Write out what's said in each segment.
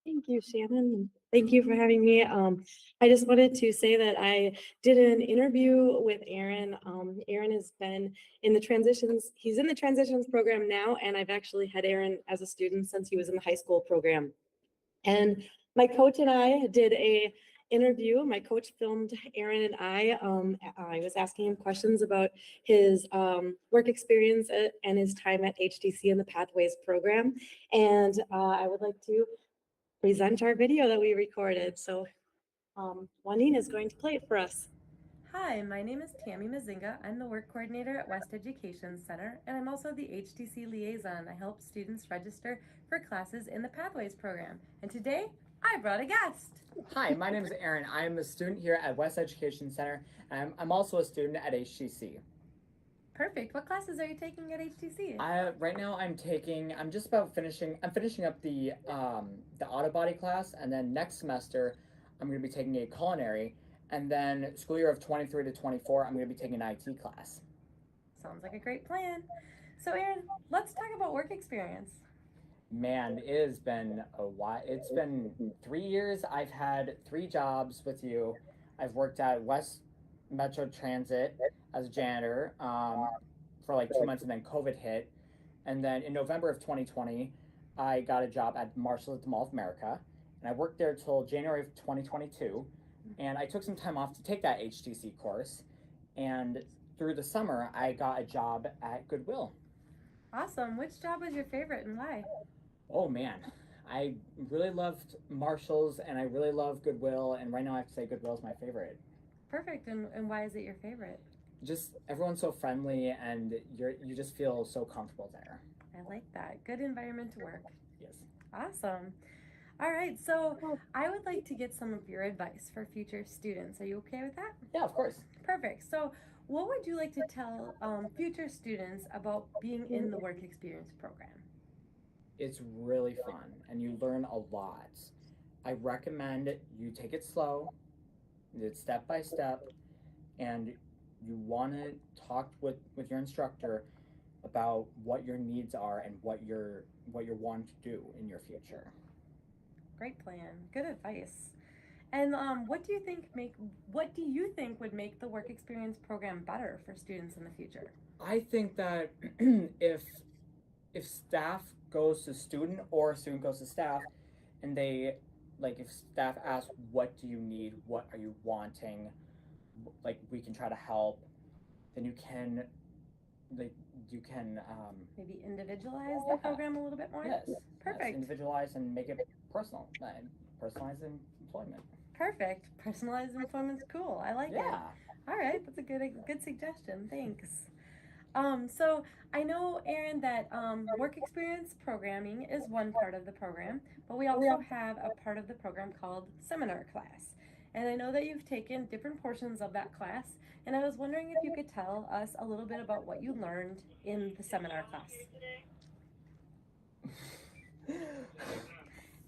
Thank you, Shannon. Thank you for having me. I just wanted to say that I did an interview with Aaron. Aaron has been in the transitions, he's in the transitions program now, and I've actually had Aaron as a student since he was in the high school program. And my coach and I did a interview. My coach filmed Aaron and I. I was asking him questions about his work experience and his time at HTC in the Pathways program. And I would like to present our video that we recorded. So Juanine is going to play it for us. Hi, my name is Tammy Mazinga. I'm the work coordinator at West Education Center, and I'm also the HTC liaison. I help students register for classes in the Pathways program. And today, I brought a guest. Hi, my name is Aaron. I'm a student here at West Education Center, and I'm also a student at HTC. Perfect. What classes are you taking at HTC? Right now I'm just about finishing, I'm finishing up the auto body class, and then next semester I'm going to be taking a culinary, and then school year of 23 to 24 I'm going to be taking an IT class. Sounds like a great plan. So Aaron, let's talk about work experience. Man, it has been a while. It's been 3 years. I've had 3 jobs with you. I've worked at West Metro Transit as a janitor for like 2 months, and then COVID hit. And then in November of 2020, I got a job at Marshalls at the Mall of America, and I worked there till January of 2022. And I took some time off to take that HTC course, and through the summer, I got a job at Goodwill. Awesome. Which job was your favorite and why? Oh man, I really loved Marshalls and I really love Goodwill, and right now I have to say Goodwill is my favorite. Perfect. And why is it your favorite? Just everyone's so friendly and you just feel so comfortable there. I like that. Good environment to work. Yes. Awesome. All right, so I would like to get some of your advice for future students. Are you okay with that? Yeah, of course. Perfect. So, what would you like to tell future students about being in the work experience program? It's really fun and you learn a lot. I recommend you take it slow, it's step by step, and you want to talk with your instructor about what your needs are and what you're wanting to do in your future. Great plan. Good advice. And what do you think would make the work experience program better for students in the future? I think that if staff goes to student or a student goes to staff, and they like if staff asks what do you need, what are you wanting, like we can try to help, then like you can Maybe individualize the program a little bit more? yes, Perfect. individualize and make it personal, personalized employment. Perfect. Personalized employment's cool. I like it. Yeah. All right, that's a good suggestion. Thanks. So I know, Aaron, that work experience programming is one part of the program, but we also have a part of the program called seminar class. And I know that you've taken different portions of that class, and I was wondering if you could tell us a little bit about what you learned in the seminar class.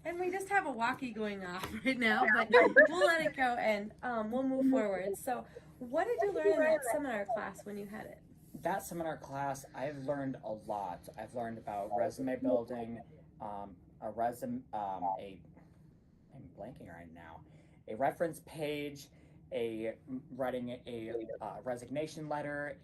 And we just have a walkie going off right now, but we'll let it go and we'll move forward. So, what did you learn in that seminar class when you had it? That seminar class, I've learned a lot. I've learned about resume building, a resume, I'm blanking right now, a reference page, writing a resignation letter,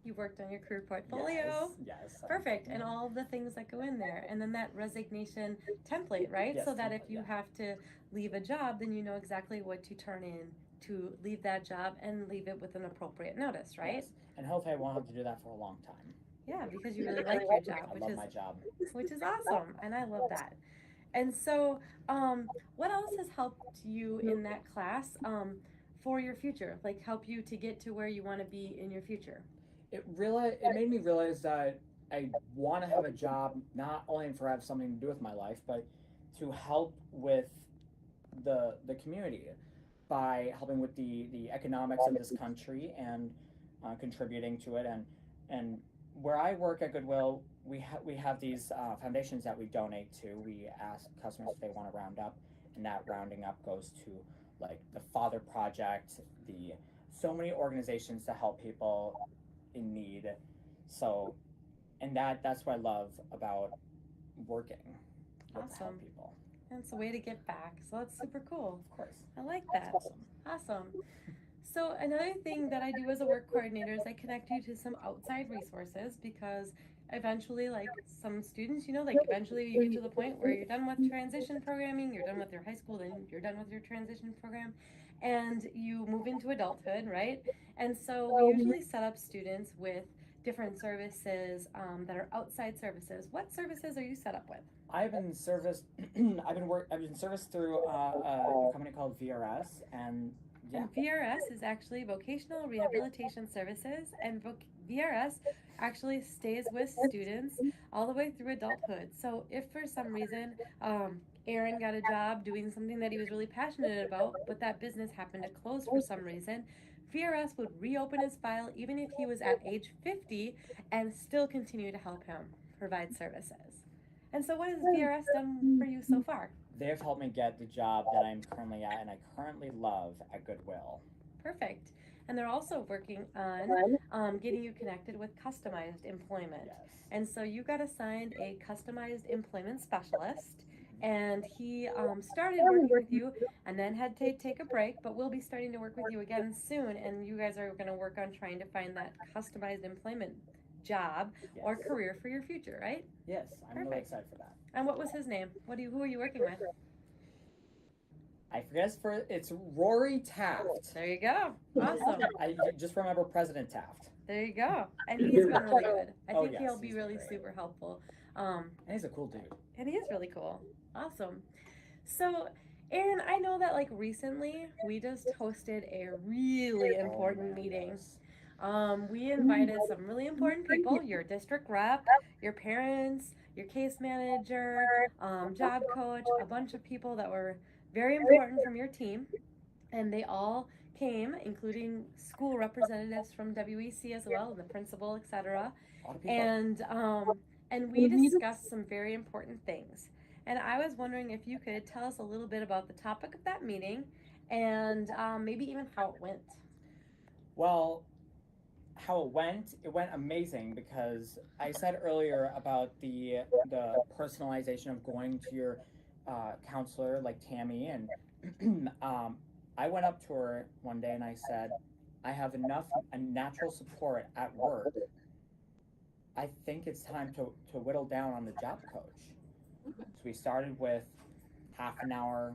You worked on your career portfolio. yes. Perfect. And all of the things that go in there. And then that resignation template, right? Yes, So that if template, you yeah. have to leave a job, then you know exactly what to turn in to leave that job and leave it with an appropriate notice, right? Yes. And hopefully I won't have to do that for a long time. Yeah, because you really like your job, I love my job. which is awesome. And I love that. And so, what else has helped you in that class for your future? Like help you to get to where you want to be in your future? It made me realize that I want to have a job not only for have something to do with my life, but to help with the community by helping with the economics of this country and contributing to it. And where I work at Goodwill, we have these foundations that we donate to. We ask customers if they want to round up, and that rounding up goes to like the Father Project, the so many organizations to help people in need. So and that's what I love about working with to help Awesome. people. And it's a way to give back. So that's super cool. Of course. I like that. Awesome. So another thing that I do as a work coordinator is I connect you to some outside resources because eventually, like some students, like eventually you get to the point where you're done with transition programming, you're done with your high school, then you're done with your transition program, and you move into adulthood, right? And so we usually set up students with different services that are outside services. What services are you set up with? I've been serviced. I've been serviced through a company called VRS, and yeah. And VRS is actually Vocational Rehabilitation Services, and VRS actually stays with students all the way through adulthood. So if for some reason Aaron got a job doing something that he was really passionate about, but that business happened to close for some reason, VRS would reopen his file even if he was at age 50 and still continue to help him provide services. And so what has VRS done for you so far? They've helped me get the job that I'm currently at, and I currently love at Goodwill. Perfect. And they're also working on getting you connected with customized employment. Yes. And so you got assigned a customized employment specialist, and he started working with you and then had to take a break, but we'll be starting to work with you again soon. And you guys are going to work on trying to find that customized employment job or Yes. career for your future, right? Yes, I'm really Perfect. excited for that. And what was his name? Who are you working with? I forget it's Rory Taft. There you go. Awesome. I just remember President Taft. There you go. And he's been really good. I Oh, think yes, he'll be he's really great. super helpful. And he's a cool dude. And he is really cool. Awesome. So, Aaron, I know that like recently we just hosted a really important meeting. We invited some really important people, your district rep, your parents, your case manager, job coach, a bunch of people that were very important from your team. And they all came, including school representatives from WEC as well, and the principal, etc. A lot of people. And we discussed some very important things. And I was wondering if you could tell us a little bit about the topic of that meeting, and maybe even how it went. Well, how it went amazing because I said earlier about the personalization of going to your counselor like Tammy, and I went up to her one day and I said, I have enough natural support at work. I think it's time to whittle down on the job coach. So we started with half an hour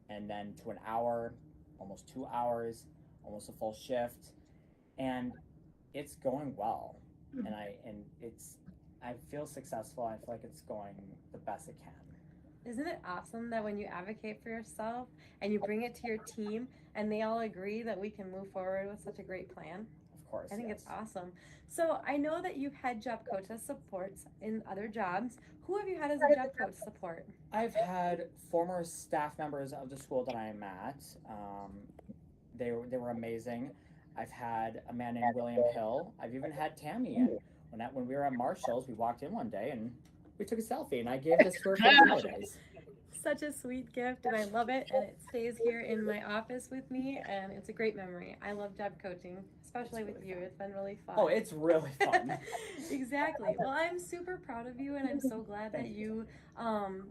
and then to an hour, almost 2 hours, almost a full shift. And it's going well. And I feel successful. I feel like it's going the best it can. Isn't it awesome that when you advocate for yourself and you bring it to your team and they all agree that we can move forward with such a great plan? Of course. I think yes. it's awesome. So I know that you've had job coach as supports in other jobs. Who have you had as a job coach support? I've had former staff members of the school that I am at. They were amazing. I've had a man named William Hill. I've even had Tammy in. When we were at Marshall's, we walked in one day and we took a selfie, and I gave this to her for the holidays. Such a sweet gift, and I love it, and it stays here in my office with me, and it's a great memory. I love job coaching, especially with you. It's been really fun. Oh, it's really fun. Exactly. Well, I'm super proud of you, and I'm so glad that you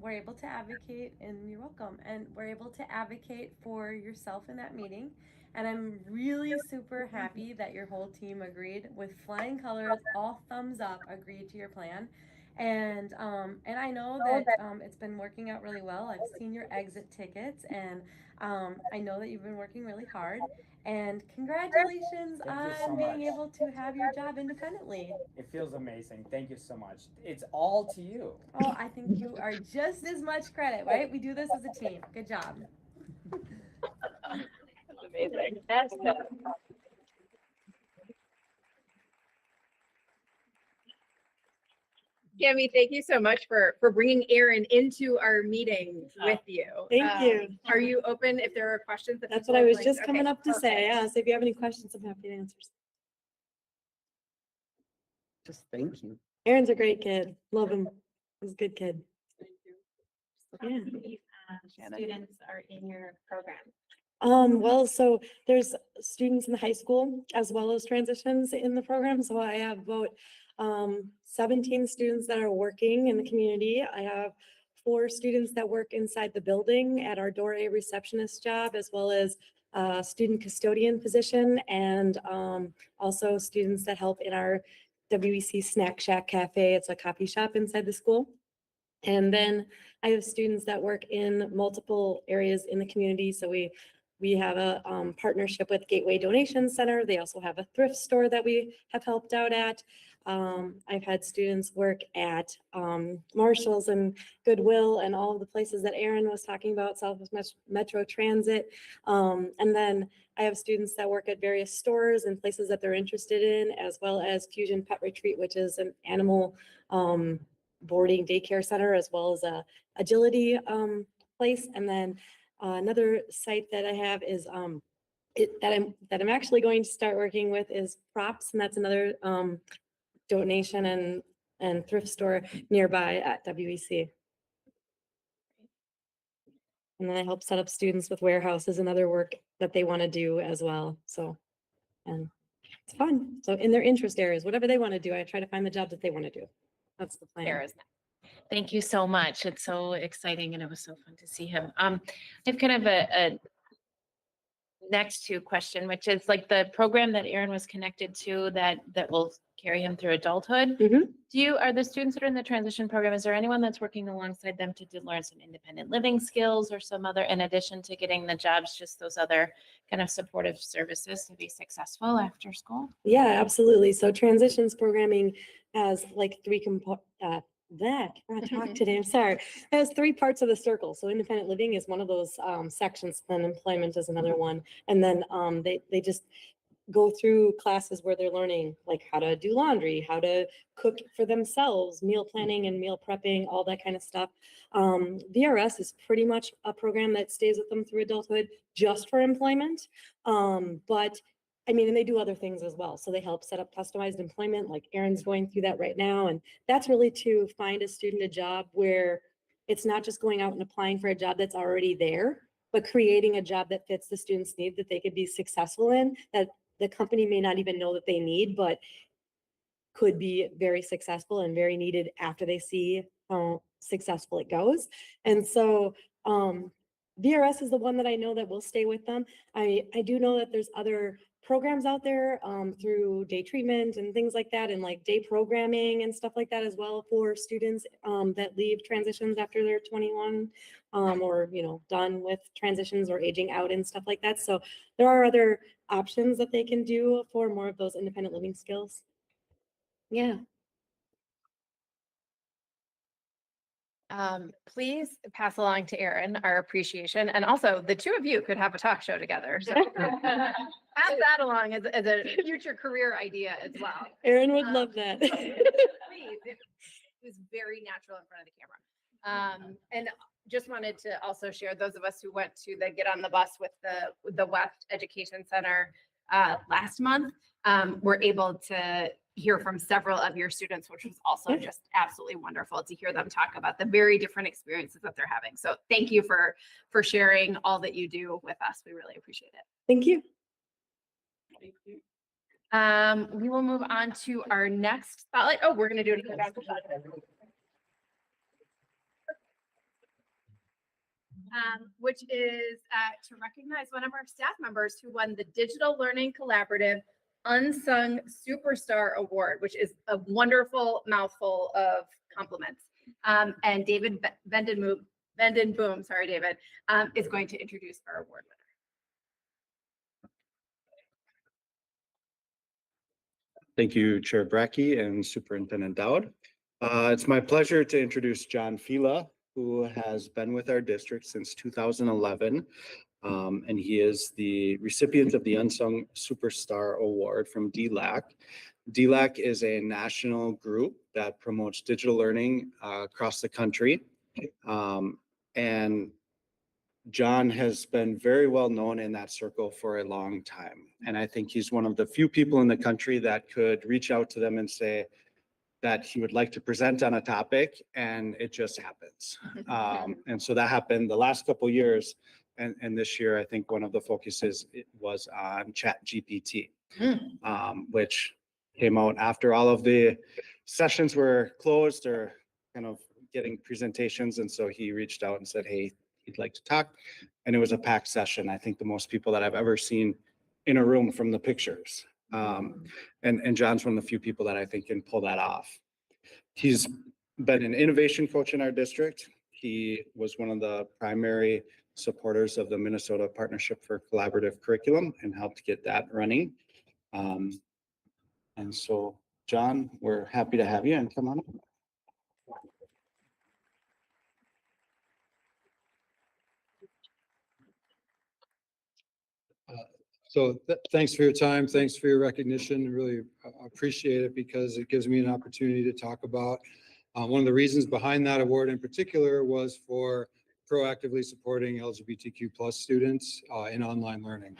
were able to advocate, and you're welcome, and were able to advocate for yourself in that meeting. And I'm really super happy that your whole team agreed with flying colors, all thumbs up, agreed to your plan. And I know that it's been working out really well. I've seen your exit tickets, and I know that you've been working really hard. And congratulations Thank you on so being much. able to have your job independently. It feels amazing. Thank you so much. It's all to you. Oh, I think you are just as much credit, right? We do this as a team. Good job. Amazing. That's good. Cami, thank you so much for bringing Aaron into our meeting with you. Thank you. Are you open if there are questions? That That's people what I would was like just coming okay, up to say. perfect. Yeah. So if you have any questions, I'm happy to answer. Just thank you. Aaron's a great kid. Love him. He's a good kid. Yeah. Students are in your program. Well, so there's students in the high school as well as transitions in the program. So I have about 17 students that are working in the community. I have 4 students that work inside the building at our door A receptionist job, as well as a student custodian position, and also students that help in our WEC Snack Shack Cafe. It's a coffee shop inside the school. And then I have students that work in multiple areas in the community. So we have a partnership with Gateway Donation Center. They also have a thrift store that we have helped out at. I've had students work at Marshall's and Goodwill and all of the places that Aaron was talking about, Southwest Metro Transit. And then I have students that work at various stores and places that they're interested in, as well as Fusion Pet Retreat, which is an animal boarding daycare center, as well as a agility place. And then another site that I have is that I'm actually going to start working with is Props, and that's another donation and thrift store nearby at WEC. And then I help set up students with warehouses and other work that they want to do as well. So, and it's fun. So in their interest areas, whatever they want to do, I try to find the job that they want to do. That's the plan. There is that. Thank you so much. It's so exciting and it was so fun to see him. I have kind of a next to question, which is like the program that Aaron was connected to that will carry him through adulthood. Mhm. Are the students that are in the transition program, is there anyone that's working alongside them to learn some independent living skills or some other, in addition to getting the jobs, just those other kind of supportive services to be successful after school? Yeah, absolutely. So transitions programming has like 3 I talk today, I'm sorry. It has 3 parts of the circle. So independent living is one of those sections, then employment is another one. And then they just go through classes where they're learning like how to do laundry, how to cook for themselves, meal planning and meal prepping, all that kind of stuff. VRS is pretty much a program that stays with them through adulthood just for employment. But I mean, and they do other things as well. So they help set up customized employment, like Aaron's going through that right now. And that's really to find a student a job where it's not just going out and applying for a job that's already there, but creating a job that fits the student's need that they could be successful in, that the company may not even know that they need, but could be very successful and very needed after they see how successful it goes. And so VRS is the one that I know that will stay with them. I do know that there's other programs out there through day treatment and things like that, and like day programming and stuff like that as well for students that leave transitions after they're 21 or, you know, done with transitions or aging out and stuff like that. So there are other options that they can do for more of those independent living skills. Yeah. Please pass along to Erin our appreciation, and also the 2 of you could have a talk show together. So pass that along as a future career idea as well. Aaron would love that. Please, it was very natural in front of the camera. And just wanted to also share, those of us who went to the Get on the Bus with the West Education Center last month, were able to hear from several of your students, which was also just absolutely wonderful to hear them talk about the very different experiences that they're having. So thank you for sharing all that you do with us. We really appreciate it. Thank you. We will move on to our next spotlight. Oh, we're going to do it again. Which is to recognize one of our staff members who won the Digital Learning Collaborative Unsung Superstar Award, which is a wonderful mouthful of compliments. And David Vandenboom, sorry, David, is going to introduce our award winner. Thank you, Chair Brackey and Superintendent Dowd. It's my pleasure to introduce John Fila, who has been with our district since 2011. And he is the recipient of the Unsung Superstar Award from DLAC. DLAC is a national group that promotes digital learning across the country. And John has been very well known in that circle for a long time. And I think he's one of the few people in the country that could reach out to them and say that he would like to present on a topic, and it just happens. And so that happened the last couple of years. And this year, I think one of the focuses was on ChatGPT, which came out after all of the sessions were closed or kind of getting presentations. And so he reached out and said, hey, he'd like to talk. And it was a packed session. I think the most people that I've ever seen in a room from the pictures. And John's one of the few people that I think can pull that off. He's been an innovation coach in our district. He was one of the primary supporters of the Minnesota Partnership for Collaborative Curriculum and helped get that running. And so, John, we're happy to have you, and come on up. So thanks for your time. Thanks for your recognition. Really appreciate it because it gives me an opportunity to talk about. One of the reasons behind that award in particular was for proactively supporting LGBTQ plus students in online learning.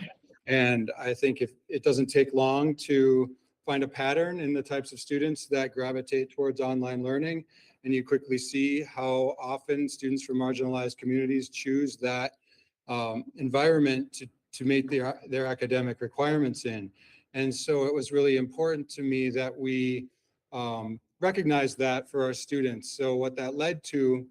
And I think if it doesn't take long to find a pattern in the types of students that gravitate towards online learning, and you quickly see how often students from marginalized communities choose that environment to meet their academic requirements in. And so it was really important to me that we recognize that for our students. So what that led to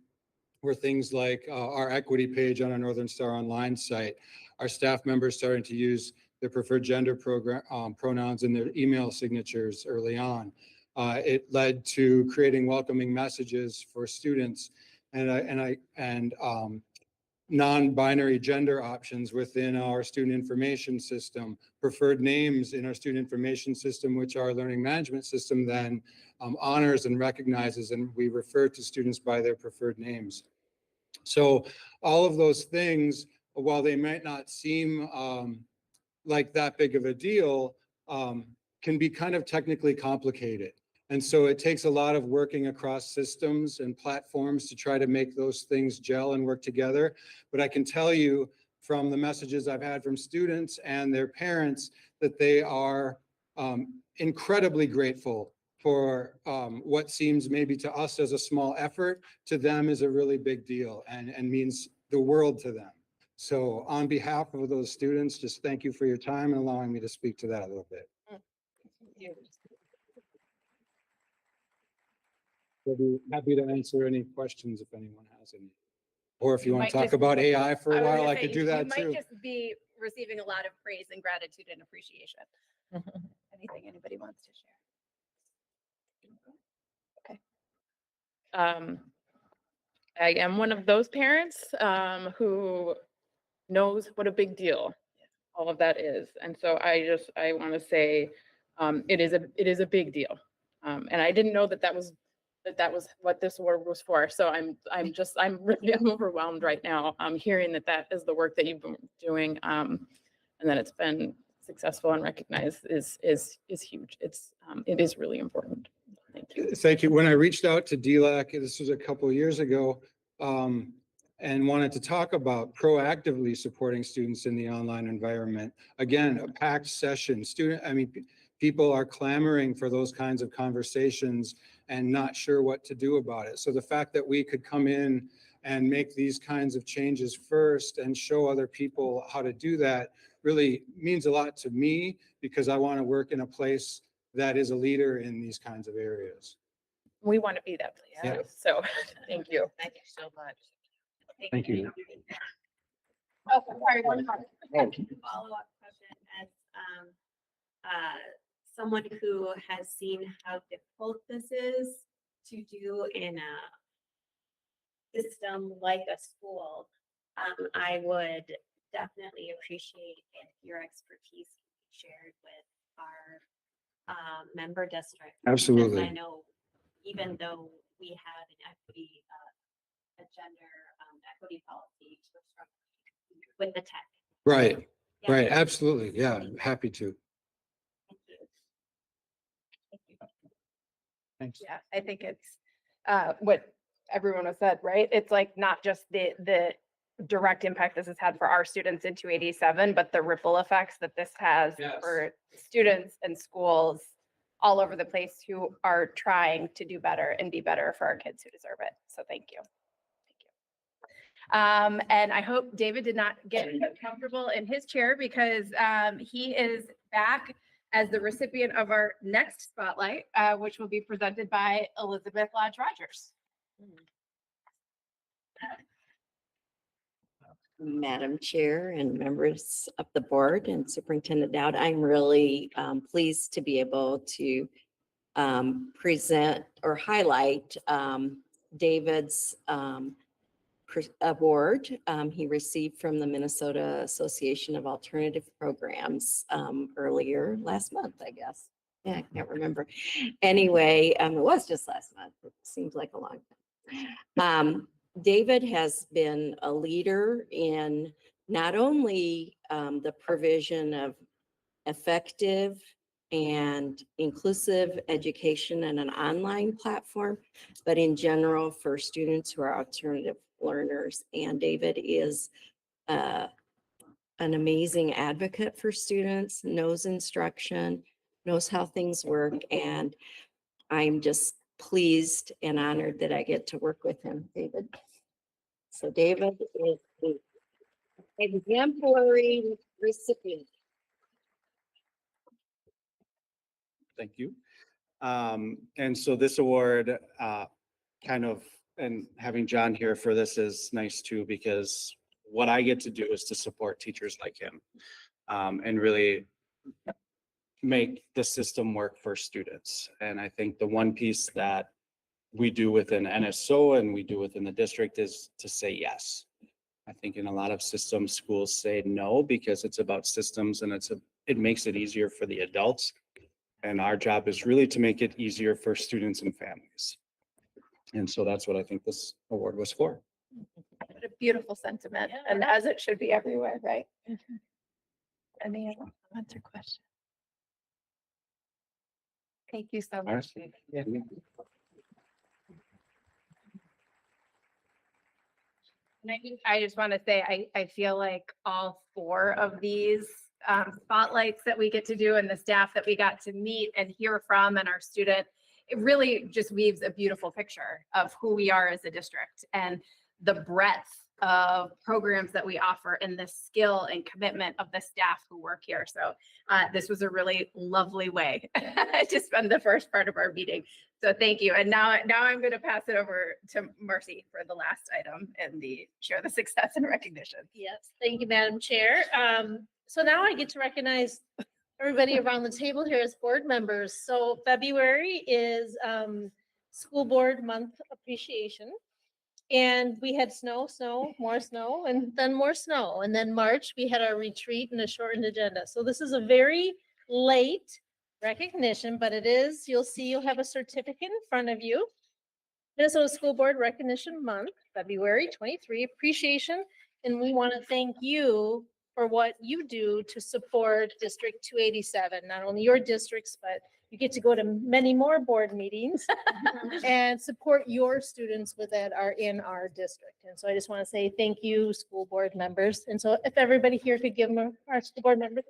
were things like our equity page on our Northern Star Online site, our staff members starting to use their preferred gender pronouns in their email signatures early on. It led to creating welcoming messages for students and non-binary gender options within our student information system, preferred names in our student information system, which our learning management system then honors and recognizes, and we refer to students by their preferred names. So all of those things, while they might not seem like that big of a deal, can be kind of technically complicated. And so it takes a lot of working across systems and platforms to try to make those things gel and work together. But I can tell you from the messages I've had from students and their parents that they are incredibly grateful for what seems maybe to us as a small effort, to them is a really big deal and means the world to them. So on behalf of those students, just thank you for your time and allowing me to speak to that a little bit. We'll be happy to answer any questions if anyone has any. Or if you want might to talk just- about AI for I a was while, gonna I say, could do you that might too. just be receiving a lot of praise and gratitude and appreciation. Anything anybody wants to share? I am one of those parents who knows what a big deal all of that is. And so I want to say it is a big deal. And I didn't know that was what this award was for. So I'm overwhelmed right now. Hearing that is the work that you've been doing and that it's been successful and recognized is huge. It is really important. Thank you. Thank you. When I reached out to DLAC, this was a couple of years ago, and wanted to talk about proactively supporting students in the online environment. Again, a packed session. People are clamoring for those kinds of conversations and not sure what to do about it. So the fact that we could come in and make these kinds of changes first and show other people how to do that really means a lot to me, because I want to work in a place that is a leader in these kinds of areas. We want to be that place. Yeah. Too. So thank you. Thank you so much. Thank you. Oh, sorry, one more. Follow-up question as someone who has seen how difficult this is to do in a system like a school. I would definitely appreciate if your expertise can be shared with our member district. Because Absolutely. I know even though we have an equity, a gender equity policy, we're struggling with the tech. Right, Yeah. right. Absolutely. Yeah, I'm happy to. Thank you. Thanks. Yeah, I think it's what everyone has said, right? It's like not just the direct impact this has had for our students in 287, but the ripple effects that this has Yes. for students and schools all over the place who are trying to do better and be better for our kids who deserve it. So thank you. And I hope David did not get comfortable in his chair because he is back as the recipient of our next spotlight, which will be presented by Elizabeth Lodge Rogers. Madam Chair and members of the board and Superintendent Dowd, I'm really pleased to be able to present or highlight David's award he received from the Minnesota Association of Alternative Programs earlier last month, I guess. Yeah, I can't remember. Anyway, it was just last month. It seems like a long time. David has been a leader in not only the provision of effective and inclusive education and an online platform, but in general for students who are alternative learners. And David is an amazing advocate for students, knows instruction, knows how things work, and I'm just pleased and honored that I get to work with him, David. So David is the exemplary recipient. Thank you. And so this award, and having John here for this is nice too, because what I get to do is to support teachers like him, and really make the system work for students. And I think the one piece that we do within NSO and we do within the district is to say yes. I think in a lot of systems, schools say no because it's about systems and it makes it easier for the adults. And our job is really to make it easier for students and families. And so that's what I think this award was for. What a beautiful sentiment, and as it should be everywhere, right? Any other comments or questions? Thank you so much. Yeah. And I just want to say, I feel like all 4 of these spotlights that we get to do and the staff that we got to meet and hear from and our student, it really just weaves a beautiful picture of who we are as a district and the breadth of programs that we offer and the skill and commitment of the staff who work here. So this was a really lovely way to spend the first part of our meeting. So thank you. And now I'm going to pass it over to Marcy for the last item and the share the success and recognition. Yes, thank you, Madam Chair. So now I get to recognize everybody around the table here as board members. So February is School Board Month Appreciation. And we had snow, more snow, and then more snow. And then March, we had our retreat and a shortened agenda. So this is a very late recognition, but it is, you'll see, you'll have a certificate in front of you. Minnesota School Board Recognition Month, February 23, appreciation. And we want to thank you for what you do to support District 287, not only your districts, but you get to go to many more board meetings and support your students with that are in our district. And so I just want to say thank you, school board members. And so if everybody here could give them our school board members.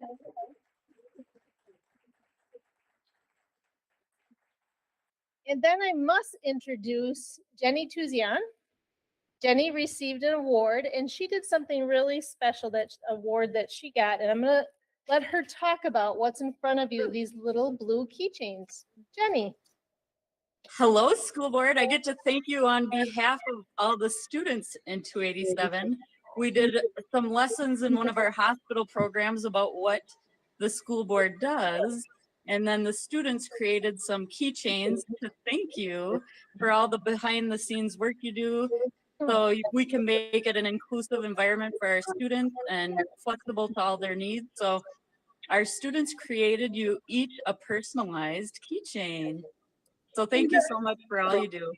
And then I must introduce Jenny Tuzian. Jenny received an award and she did something really special, that award that she got. And I'm going to let her talk about what's in front of you, these little blue keychains. Jenny. Hello, school board. I get to thank you on behalf of all the students in 287. We did some lessons in one of our hospital programs about what the school board does. And then the students created some keychains to thank you for all the behind the scenes work you do. So we can make it an inclusive environment for our students and flexible to all their needs. So our students created you each a personalized keychain. So thank you so much for all you do.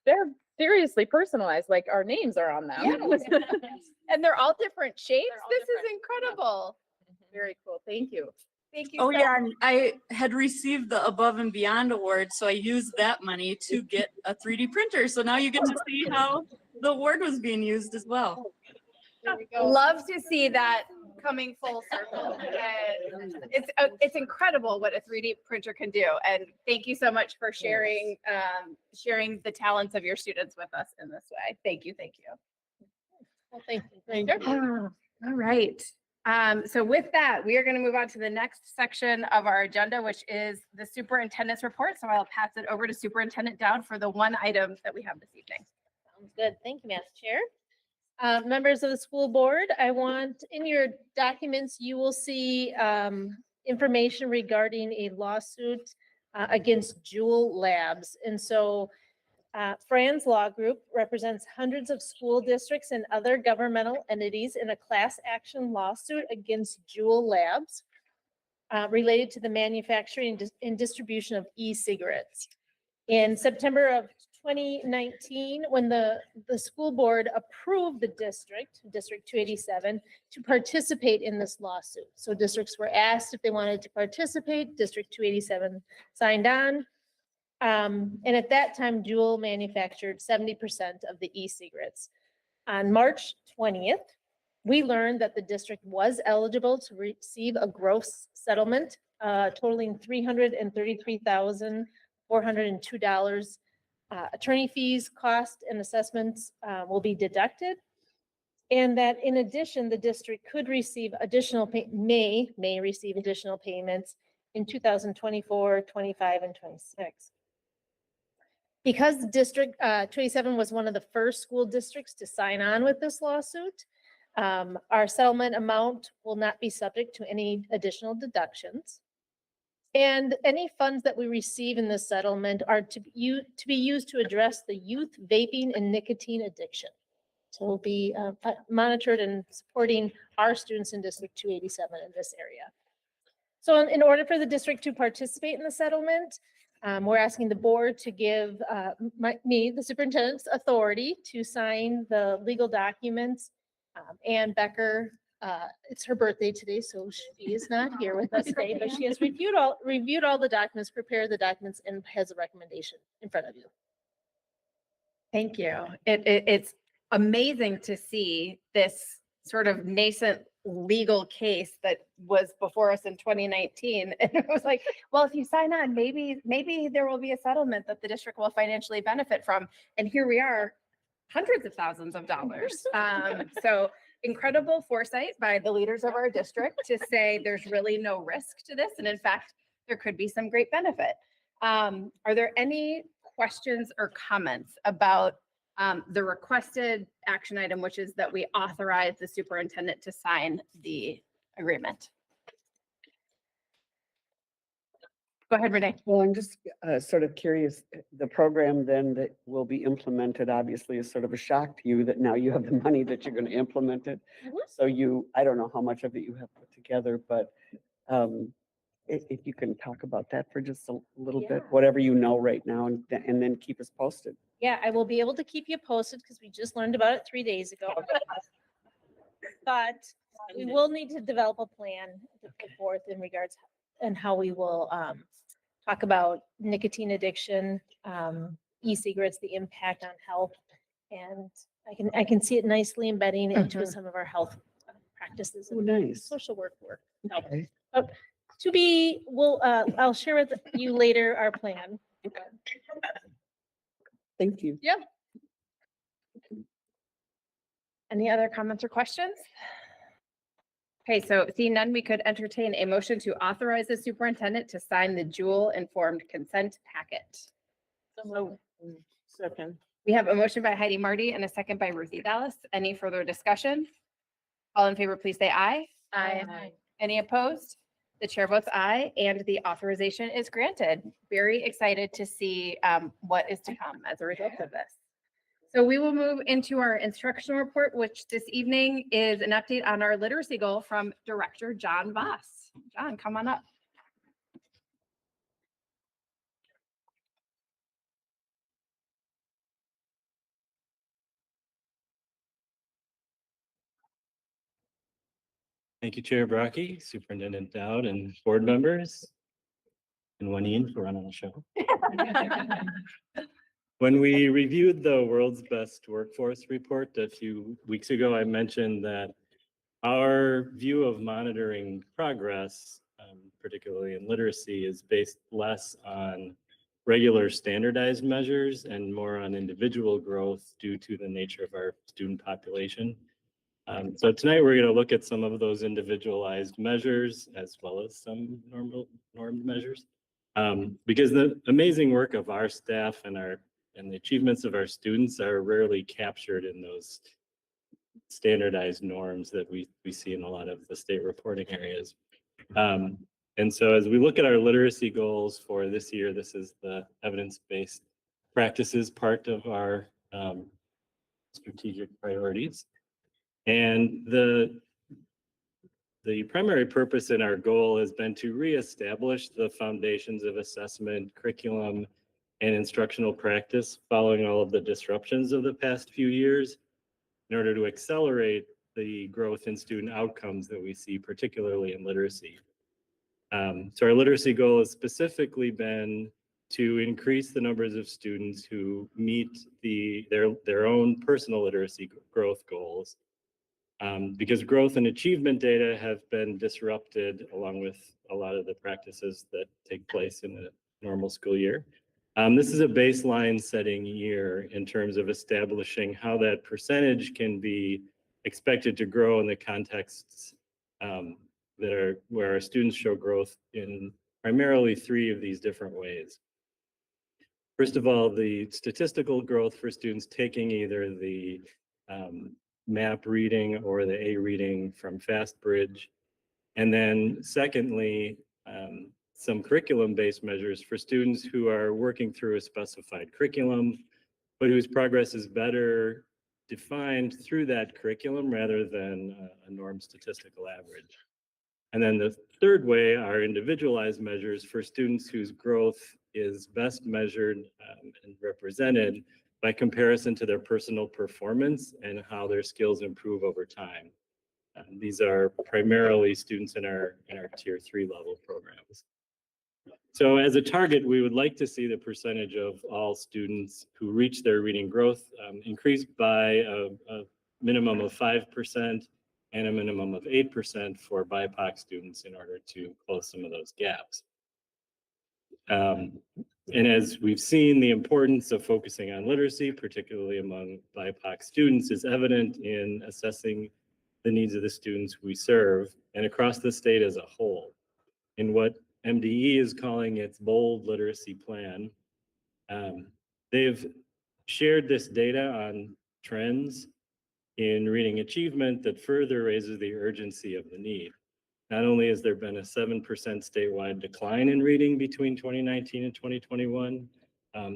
They're seriously personalized, like our names are on them. And they're all different shapes. all This different. is incredible. Very cool. Thank you. Thank you. Oh so yeah, and I had received the Above and Beyond award, so I used that money to get a 3D printer. So now you get to see how the award was being used as well. Love to see that coming full circle. And it's incredible what a 3D printer can do. And thank you so much for sharing sharing the talents of your students with us in this way. Thank you. Thank you. Well, thank you. Director. All right. So with that, we are going to move on to the next section of our agenda, which is the superintendent's report. So I'll pass it over to Superintendent Dowd for the one item that we have this evening. Sounds good. Thank you, Madam Chair. Members of the school board, I want, in your documents, you will see information regarding a lawsuit against Jewel Labs. And so Franz Law Group represents hundreds of school districts and other governmental entities in a class action lawsuit against Jewel Labs related to the manufacturing and distribution of e-cigarettes. In September of 2019, when the school board approved the District 287, to participate in this lawsuit. So districts were asked if they wanted to participate. District 287 signed on. And at that time, Juul manufactured 70% of the e-cigarettes. On March 20th, we learned that the district was eligible to receive a gross settlement totaling $333,402. Attorney fees, cost, and assessments will be deducted. And that in addition, the district could receive additional, may receive additional payments in 2024, 25, and 26. Because District 287 was one of the first school districts to sign on with this lawsuit, our settlement amount will not be subject to any additional deductions. And any funds that we receive in this settlement are to be used to address the youth vaping and nicotine addiction. So we'll be monitored and supporting our students in District 287 in this area. So in order for the district to participate in the settlement, we're asking the board to give me, the superintendent's authority to sign the legal documents. Ann Becker, it's her birthday today, so she is not here with us today, but she has reviewed all the documents, prepared the documents, and has a recommendation in front of you. Thank you. It's amazing to see this sort of nascent legal case that was before us in 2019. And it was like, well, if you sign on, maybe there will be a settlement that the district will financially benefit from. And here we are, hundreds of thousands of dollars. So incredible foresight by the leaders of our district to say there's really no risk to this. And in fact, there could be some great benefit. Are there any questions or comments about the requested action item, which is that we authorize the superintendent to sign the agreement? Go ahead, Renee. Well, I'm just sort of curious, the program then that will be implemented obviously is sort of a shock to you that now you have the money that you're going to implement it. Mhm. So I don't know how much of it you have put together, but if you can talk about that for just a little bit, Yeah. whatever you know right now, and then keep us posted. Yeah, I will be able to keep you posted because we just learned about it 3 days ago. But we will need to develop a plan to put forth in regards and how we will talk about nicotine addiction, e-cigarettes, the impact on health. And I can see it nicely embedding into some of our health practices Oh, and nice. social work. Okay. I'll share with you later our plan. Thank you. Yeah. Any other comments or questions? Okay, so seeing none, we could entertain a motion to authorize the superintendent to sign the Juul informed consent packet. Second. We have a motion by Heidi Marty and a second by Ruthie Dallas. Any further discussion? All in favor, please say aye. Aye. Any opposed? The chair votes aye, and the authorization is granted. Very excited to see what is to come as a result of this. So we will move into our instructional report, which this evening is an update on our literacy goal from Director John Voss. John, come on up. Thank you, Chair Brockie, Superintendent Dowd, and board members. And Juanine for running the show. When we reviewed the World's Best Workforce Report a few weeks ago, I mentioned that our view of monitoring progress, particularly in literacy, is based less on regular standardized measures and more on individual growth due to the nature of our student population. So tonight we're going to look at some of those individualized measures as well as some normed measures. Because the amazing work of our staff and the achievements of our students are rarely captured in those standardized norms that we see in a lot of the state reporting areas. And so as we look at our literacy goals for this year, this is the evidence-based practices part of our strategic priorities. And the primary purpose in our goal has been to reestablish the foundations of assessment, curriculum, and instructional practice following all of the disruptions of the past few years in order to accelerate the growth in student outcomes that we see, particularly in literacy. So our literacy goal has specifically been to increase the numbers of students who meet their own personal literacy growth goals. Because growth and achievement data have been disrupted along with a lot of the practices that take place in a normal school year. This is a baseline setting year in terms of establishing how that percentage can be expected to grow in the contexts where our students show growth in primarily 3 of these different ways. First of all, the statistical growth for students taking either the MAP reading or the A reading from FastBridge. And then secondly, some curriculum-based measures for students who are working through a specified curriculum, but whose progress is better defined through that curriculum rather than a norm statistical average. And then the third way are individualized measures for students whose growth is best measured and represented by comparison to their personal performance and how their skills improve over time. These are primarily students in our tier 3 level programs. So as a target, we would like to see the percentage of all students who reach their reading growth increase by a minimum of 5% and a minimum of 8% for BIPOC students in order to close some of those gaps. And as we've seen, the importance of focusing on literacy, particularly among BIPOC students, is evident in assessing the needs of the students we serve and across the state as a whole. In what MDE is calling its bold literacy plan, they've shared this data on trends in reading achievement that further raises the urgency of the need. Not only has there been a 7% statewide decline in reading between 2019 and 2021,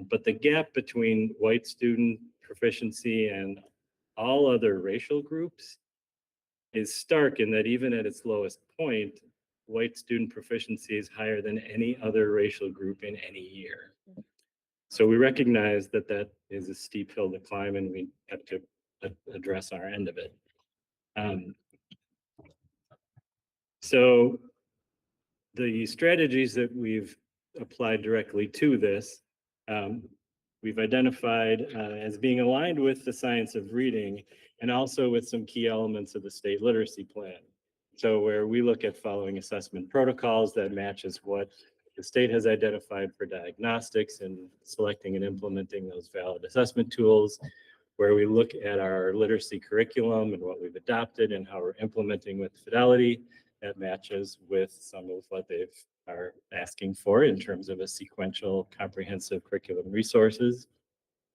but the gap between white student proficiency and all other racial groups is stark in that even at its lowest point, white student proficiency is higher than any other racial group in any year. So we recognize that that is a steep hill to climb and we have to address our end of it. So the strategies that we've applied directly to this, we've identified as being aligned with the science of reading and also with some key elements of the state literacy plan. So where we look at following assessment protocols that matches what the state has identified for diagnostics and selecting and implementing those valid assessment tools, where we look at our literacy curriculum and what we've adopted and how we're implementing with fidelity that matches with some of what they are asking for in terms of a sequential comprehensive curriculum resources.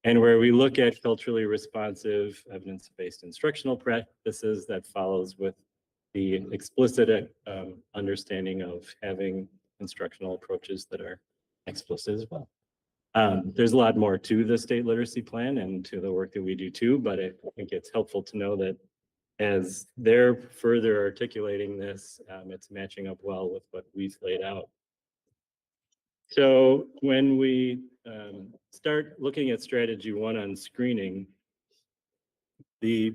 And where we look at culturally responsive evidence-based instructional practices that follows with the explicit understanding of having instructional approaches that are explicit as well. There's a lot more to the state literacy plan and to the work that we do too, but I think it's helpful to know that as they're further articulating this, it's matching up well with what we've laid out. So when we start looking at strategy 1 on screening, the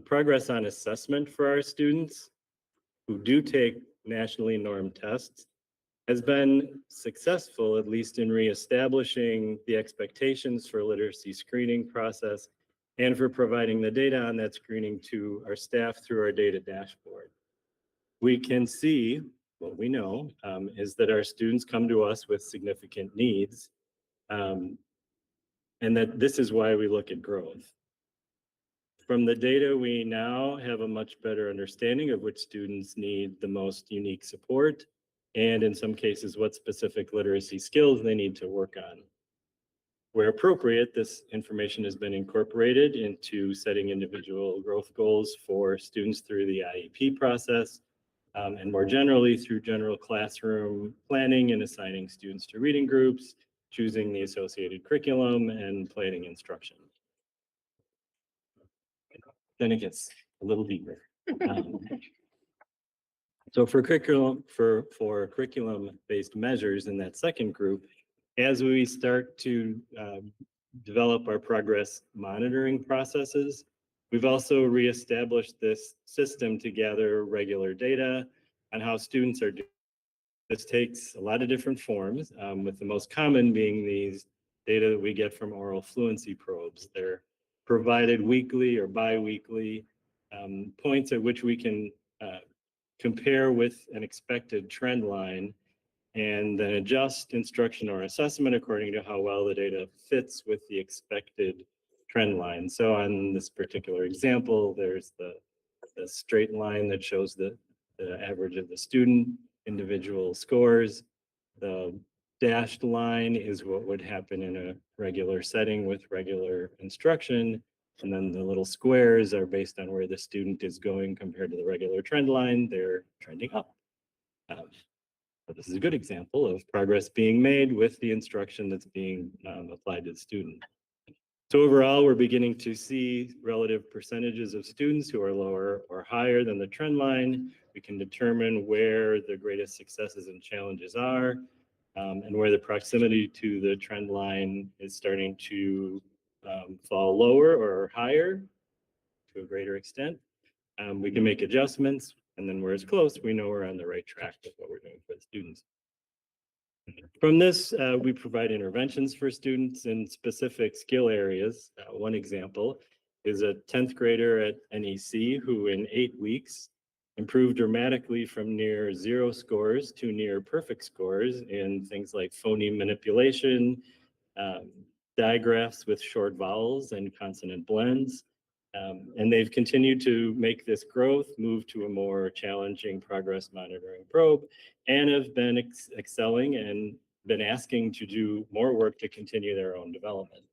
progress on assessment for our students who do take nationally normed tests has been successful, at least in reestablishing the expectations for literacy screening process and for providing the data on that screening to our staff through our data dashboard. We can see, what we know, is that our students come to us with significant needs, and that this is why we look at growth. From the data, we now have a much better understanding of which students need the most unique support, and in some cases, what specific literacy skills they need to work on. Where appropriate, this information has been incorporated into setting individual growth goals for students through the IEP process, and more generally through general classroom planning and assigning students to reading groups, choosing the associated curriculum, and planning instruction. Then it gets a little deeper. So for curriculum-based measures in that second group, as we start to develop our progress monitoring processes, we've also reestablished this system to gather regular data on how students are doing. This takes a lot of different forms, with the most common being these data that we get from oral fluency probes. They're provided weekly or bi-weekly, points at which we can compare with an expected trend line and then adjust instruction or assessment according to how well the data fits with the expected trend line. So on this particular example, there's the straight line that shows the average of the student individual scores. The dashed line is what would happen in a regular setting with regular instruction. And then the little squares are based on where the student is going compared to the regular trend line. They're trending up. So this is a good example of progress being made with the instruction that's being applied to the student. So overall, we're beginning to see relative percentages of students who are lower or higher than the trend line. We can determine where the greatest successes and challenges are, and where the proximity to the trend line is starting to fall lower or higher to a greater extent. We can make adjustments, and then where it's close, we know we're on the right track with what we're doing for the students. From this, we provide interventions for students in specific skill areas. One example is a 10th grader at NEC who in 8 weeks improved dramatically from near 0 scores to near perfect scores in things like phoneme manipulation, digraphs with short vowels and consonant blends. And they've continued to make this growth move to a more challenging progress monitoring probe and have been excelling and been asking to do more work to continue their own development.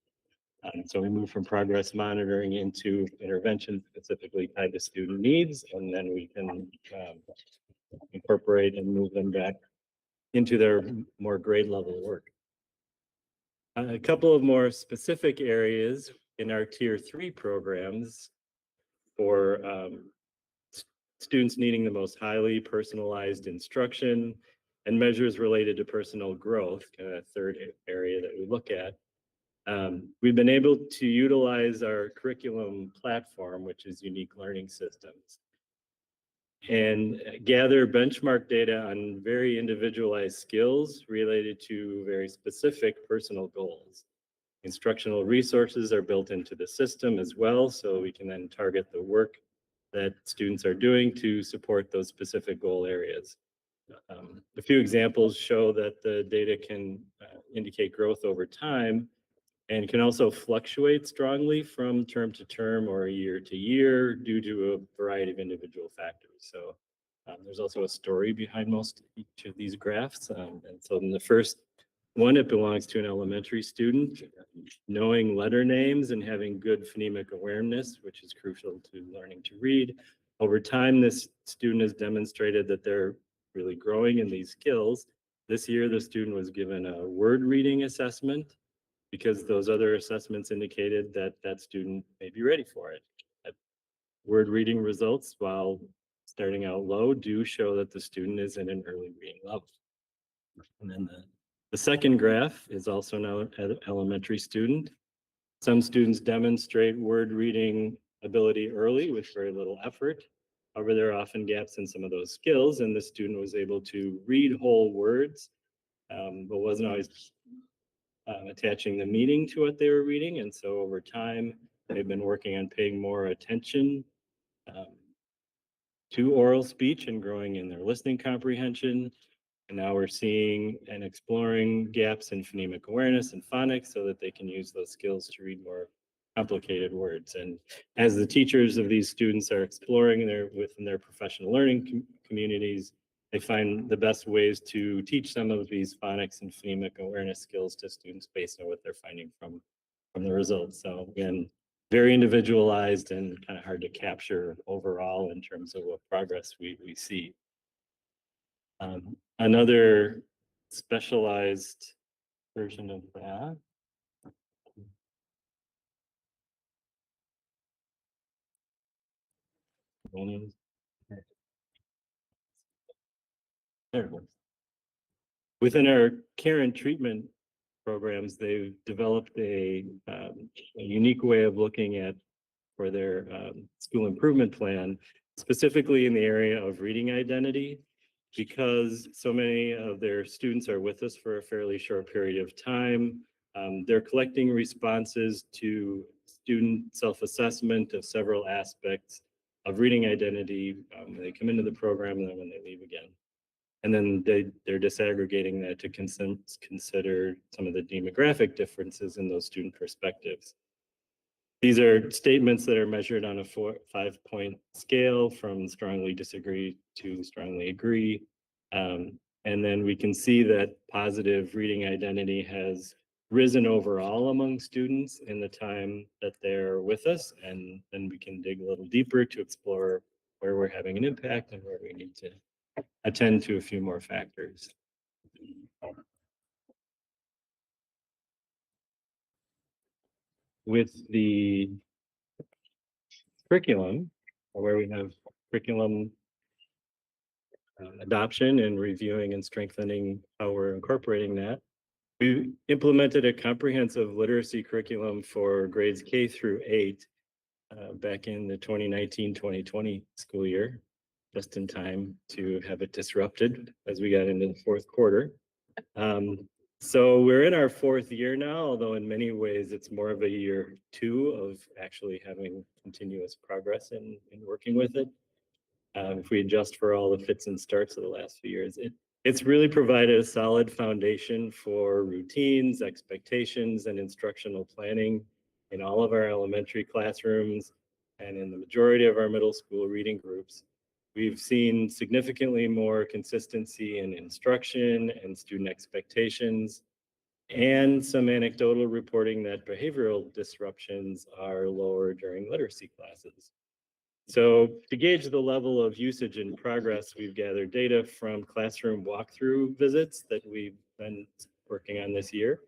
So we move from progress monitoring into intervention specifically tied to student needs, and then we can incorporate and move them back into their more grade level work. A couple of more specific areas in our tier 3 programs for students needing the most highly personalized instruction and measures related to personal growth, kind of a third area that we look at. We've been able to utilize our curriculum platform, which is Unique Learning Systems, and gather benchmark data on very individualized skills related to very specific personal goals. Instructional resources are built into the system as well, so we can then target the work that students are doing to support those specific goal areas. A few examples show that the data can indicate growth over time and can also fluctuate strongly from term to term or year to year due to a variety of individual factors. So there's also a story behind each of these graphs. And so in the first one, it belongs to an elementary student. Knowing letter names and having good phonemic awareness, which is crucial to learning to read. Over time, this student has demonstrated that they're really growing in these skills. This year, the student was given a word reading assessment because those other assessments indicated that that student may be ready for it. Word reading results, while starting out low, do show that the student is in an early reading level. And then the second graph is also now an elementary student. Some students demonstrate word reading ability early with very little effort. However, there are often gaps in some of those skills, and the student was able to read whole words, but wasn't always attaching the meaning to what they were reading. And so over time, they've been working on paying more attention to oral speech and growing in their listening comprehension. And now we're seeing and exploring gaps in phonemic awareness and phonics so that they can use those skills to read more complicated words. And as the teachers of these students are exploring within their professional learning communities, they find the best ways to teach some of these phonics and phonemic awareness skills to students based on what they're finding from the results. So again, very individualized and kind of hard to capture overall in terms of what progress we see. Another specialized version of that. There it was. Within our care and treatment programs, they've developed a unique way of looking at for their school improvement plan, specifically in the area of reading identity, because so many of their students are with us for a fairly short period of time. They're collecting responses to student self-assessment of several aspects of reading identity when they come into the program and then when they leave again. And then they're disaggregating that to consider some of the demographic differences in those student perspectives. These are statements that are measured on a 5-point scale from strongly disagree to strongly agree. And then we can see that positive reading identity has risen overall among students in the time that they're with us. And then we can dig a little deeper to explore where we're having an impact and where we need to attend to a few more factors. With the curriculum, where we have curriculum adoption and reviewing and strengthening how we're incorporating that, we implemented a comprehensive literacy curriculum for grades K through 8 back in the 2019-2020 school year, just in time to have it disrupted as we got into the fourth quarter. So we're in our fourth year now, although in many ways it's more of a year 2 of actually having continuous progress in working with it. If we adjust for all the fits and starts of the last few years, it's really provided a solid foundation for routines, expectations, and instructional planning in all of our elementary classrooms and in the majority of our middle school reading groups. We've seen significantly more consistency in instruction and student expectations, and some anecdotal reporting that behavioral disruptions are lower during literacy classes. So to gauge the level of usage and progress, we've gathered data from classroom walkthrough visits that we've been working on this year,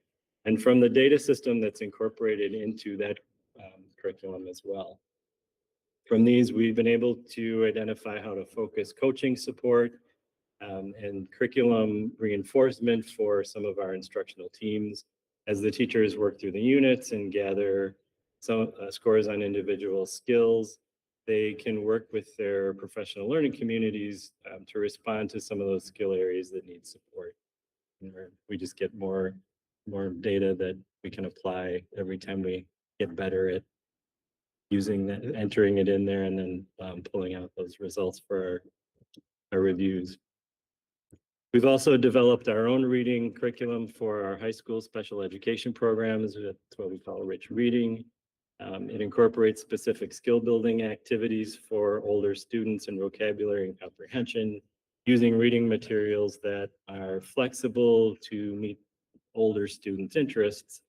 and from the data system that's incorporated into that curriculum as well. From these, we've been able to identify how to focus coaching support and curriculum reinforcement for some of our instructional teams as the teachers work through the units and gather some scores on individual skills. They can work with their professional learning communities to respond to some of those skill areas that need support. And we just get more data that we can apply every time we get better at using that, entering it in there, and then pulling out those results for our reviews. We've also developed our own reading curriculum for our high school special education programs. That's what we call Rich Reading. It incorporates specific skill building activities for older students in vocabulary and comprehension, using reading materials that are flexible to meet older students' interests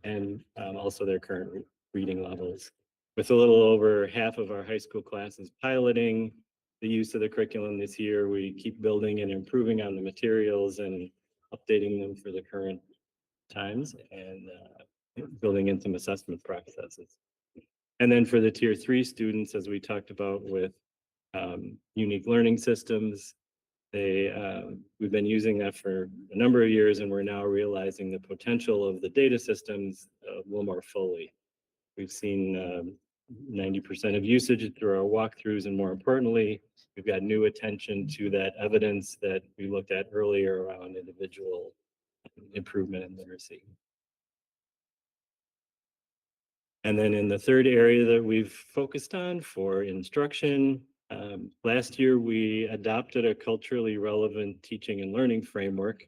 and also their current reading levels. With a little over half of our high school classes piloting the use of the curriculum this year, we keep building and improving on the materials and updating them for the current times and building in some assessment processes. And then for the tier 3 students, as we talked about with unique learning systems, we've been using that for a number of years, and we're now realizing the potential of the data systems a little more fully. We've seen 90% of usage through our walkthroughs, and more importantly, we've got new attention to that evidence that we looked at earlier around individual improvement in literacy. And then in the third area that we've focused on for instruction, last year we adopted a culturally relevant teaching and learning framework.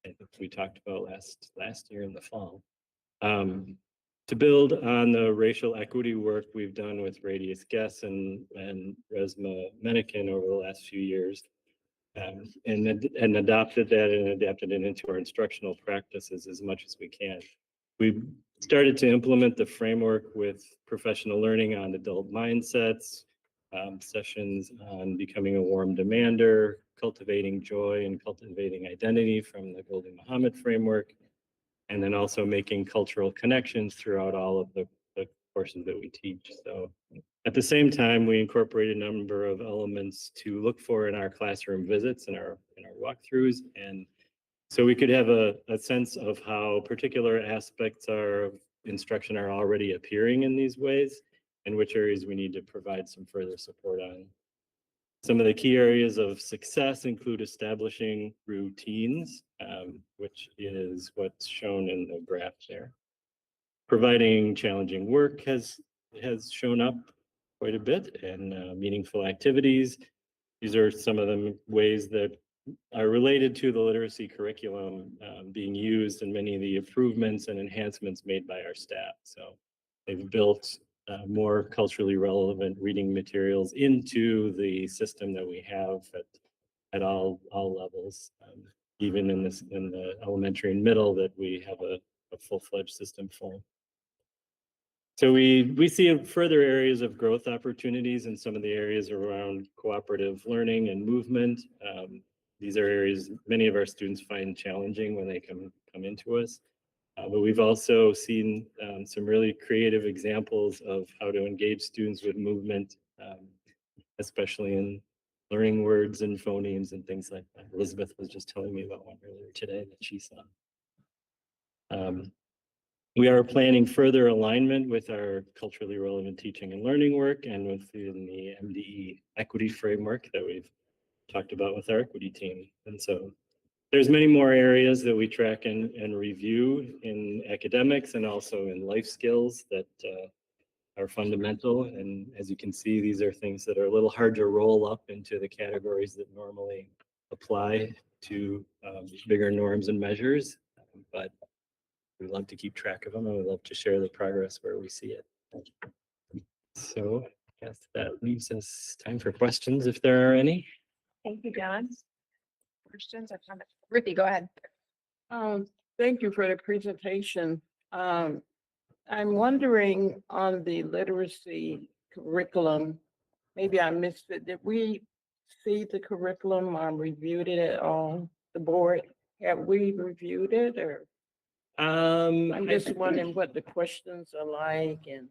I think we talked about last year in the fall. To build on the racial equity work we've done with Radius Guess and Resma Menikin over the last few years, and adopted it into our instructional practices as much as we can. We started to implement the framework with professional learning on adult mindsets, sessions on becoming a warm demander, cultivating joy and cultivating identity from the Golden Muhammad framework, and then also making cultural connections throughout all of the courses that we teach. So at the same time, we incorporate a number of elements to look for in our classroom visits and our walkthroughs. And so we could have a sense of how particular aspects of instruction are already appearing in these ways and which areas we need to provide some further support on. Some of the key areas of success include establishing routines, which is what's shown in the graph there. Providing challenging work has shown up quite a bit, and meaningful activities. These are some of the ways that are related to the literacy curriculum being used in many of the improvements and enhancements made by our staff. So they've built more culturally relevant reading materials into the system that we have at all levels, even in the elementary and middle that we have a full-fledged system for. So we see further areas of growth opportunities in some of the areas around cooperative learning and movement. These are areas many of our students find challenging when they come into us. But we've also seen some really creative examples of how to engage students with movement, especially in learning words and phonemes and things like that. Elizabeth was just telling me about one earlier today that she saw. We are planning further alignment with our culturally relevant teaching and learning work and within the MDE equity framework that we've talked about with our equity team. And so there's many more areas that we track and review in academics and also in life skills that are fundamental. And as you can see, these are things that are a little hard to roll up into the categories that normally apply to bigger norms and measures. But we love to keep track of them, and we love to share the progress where we see it. So I guess that leaves us time for questions if there are any. Thank you, John. Questions or comments? Ruthie, go ahead. Thank you for the presentation. I'm wondering on the literacy curriculum, maybe I missed it. Did we see the curriculum or reviewed it at all? The board, have we reviewed it or? I'm just wondering what the questions are like and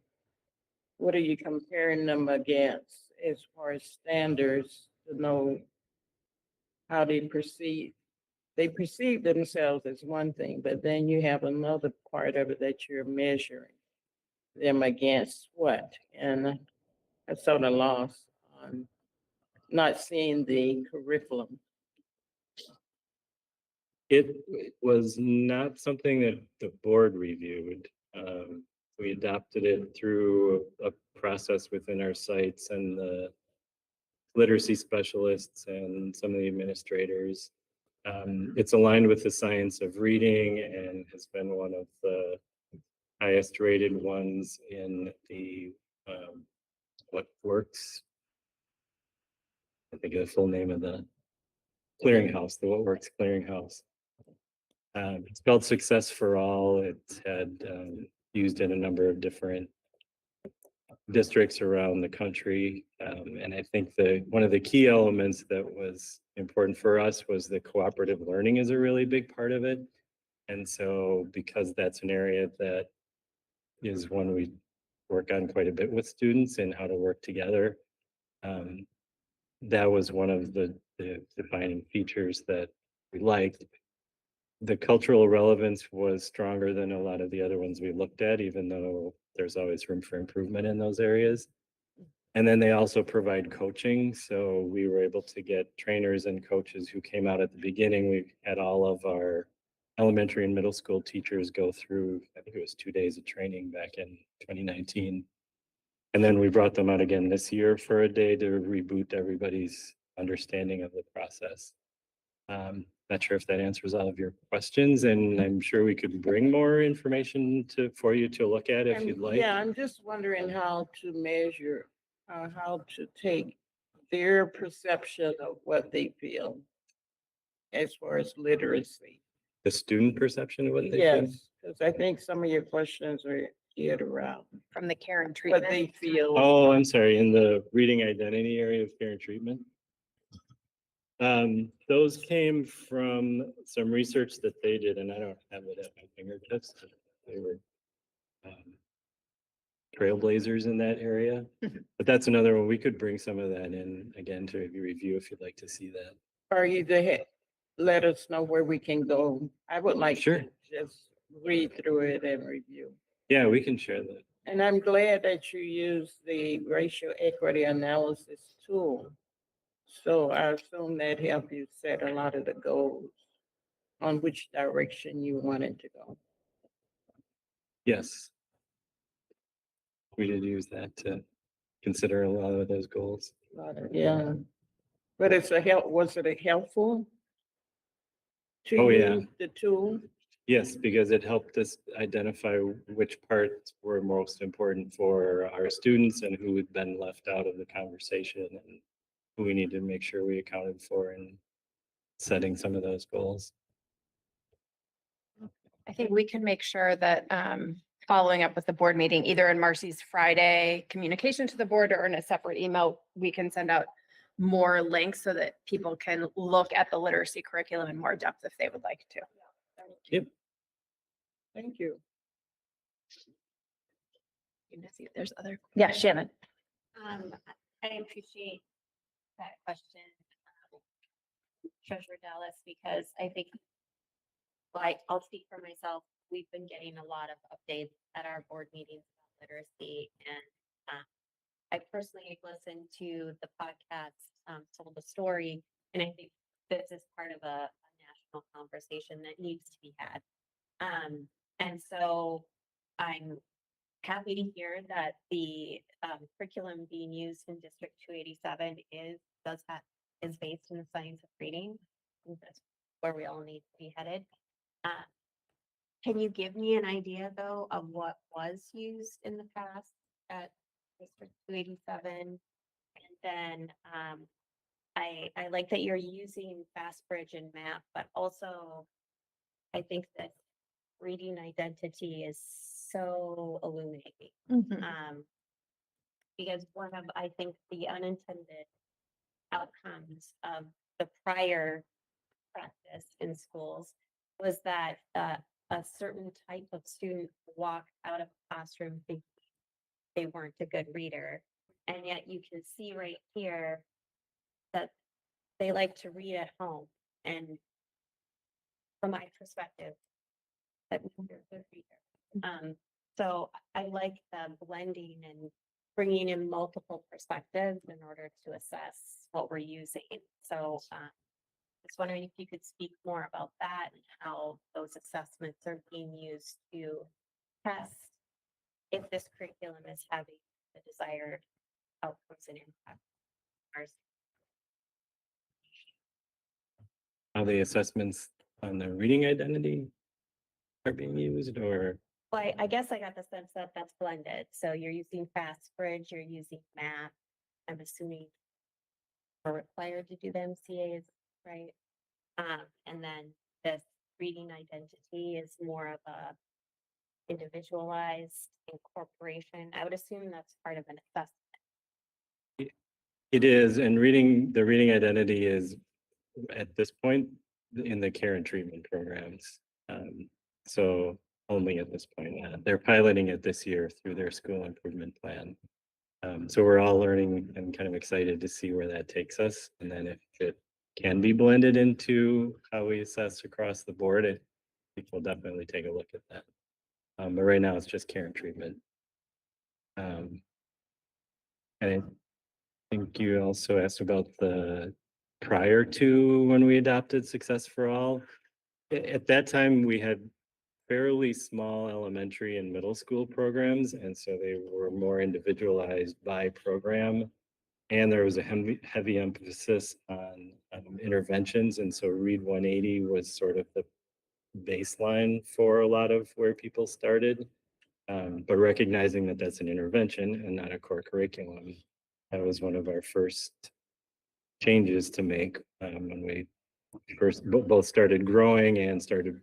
what are you comparing them against as far as standards to know how they perceive. They perceive themselves as one thing, but then you have another part of it that you're measuring them against what? And I sort of lost on not seeing the curriculum. It was not something that the board reviewed. We adopted it through a process within our sites and the literacy specialists and some of the administrators. It's aligned with the science of reading and has been one of the highest rated ones in the What Works. I think of the full name of the clearinghouse, the What Works clearinghouse. It's called Success for All. It's had used in a number of different districts around the country. And I think one of the key elements that was important for us was the cooperative learning is a really big part of it. And so because that's an area that is one we work on quite a bit with students and how to work together, that was one of the defining features that we liked. The cultural relevance was stronger than a lot of the other ones we looked at, even though there's always room for improvement in those areas. And then they also provide coaching. So we were able to get trainers and coaches who came out at the beginning. We had all of our elementary and middle school teachers go through, I think it was 2 days of training back in 2019. And then we brought them out again this year for a day to reboot everybody's understanding of the process. Not sure if that answers all of your questions, and I'm sure we could bring more information for you to look at if I'm- you'd like. Yeah, I'm just wondering how to measure, how to take their perception of what they feel as far as literacy. The student perception of what they think. Yes, because I think some of your questions are geared around From the care and what treatment. they feel. Oh, I'm sorry, in the reading identity area of care and treatment. Those came from some research that they did, and I don't have it at my fingertips. They were trailblazers in that area. But that's another one. We could bring some of that in again to review if you'd like to see that. Or either let us know where we can go. I would like Sure. to just read through it and review. Yeah, we can share that. And I'm glad that you use the racial equity analysis tool. So I assume that helped you set a lot of the goals on which direction you wanted to go. Yes. We did use that to consider a lot of those goals. Yeah. But it's was it helpful? To Oh, yeah. use the tool? Yes, because it helped us identify which parts were most important for our students and who had been left out of the conversation and who we need to make sure we accounted for in setting some of those goals. I think we can make sure that following up with the board meeting, either in Marcy's Friday communication to the board or in a separate email, we can send out more links so that people can look at the literacy curriculum in more depth if they would like to. Yep. Thank you. See if there's other. Yeah, Shannon. I appreciate that question, Treasurer Dallas, because I think, like, I'll speak for myself. We've been getting a lot of updates at our board meetings about literacy, and I personally listened to the podcast, Told the Story, and I think this is part of a national conversation that needs to be had. And so I'm happy to hear that the curriculum being used in District 287 is based in the science of reading. I think that's where we all need to be headed. Can you give me an idea, though, of what was used in the past at District 287? And then I like that you're using FastBridge and MAP, but also I think that reading identity is so illuminating. Because one of, I think, the unintended outcomes of the prior practice in schools was that a certain type of student walked out of the classroom thinking they weren't a good reader. And yet you can see right here that they like to read at home. And from my perspective, that means they're a good reader. So I like the blending and bringing in multiple perspectives in order to assess what we're using. So just wondering if you could speak more about that and how those assessments are being used to test if this curriculum is having the desired outcomes and impact. How the assessments on the reading identity are being used, or? Well, I guess I got the sense that that's blended. So you're using FastBridge, you're using MAP. I'm assuming are required to do the MCAs, right? And then this reading identity is more of a individualized incorporation. I would assume that's part of an assessment. It is, and the reading identity is at this point in the care and treatment programs. So only at this point. They're piloting it this year through their school improvement plan. So we're all learning and kind of excited to see where that takes us. And then if it can be blended into how we assess across the board, I think we'll definitely take a look at that. But right now it's just care and treatment. And I think you also asked about the prior to when we adopted Success for All. At that time, we had fairly small elementary and middle school programs, and so they were more individualized by program. and there was a heavy emphasis on interventions. And so Read 180 was sort of the baseline for a lot of where people started. But recognizing that that's an intervention and not a core curriculum, that was one of our first changes to make when we first both started growing and started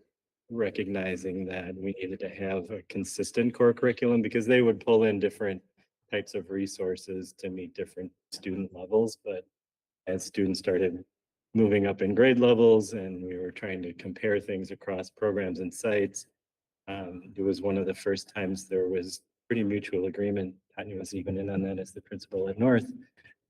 recognizing that we needed to have a consistent core curriculum, because they would pull in different types of resources to meet different student levels. But as students started moving up in grade levels and we were trying to compare things across programs and sites, it was one of the first times there was pretty mutual agreement. Tanya was even in on that as the principal at North,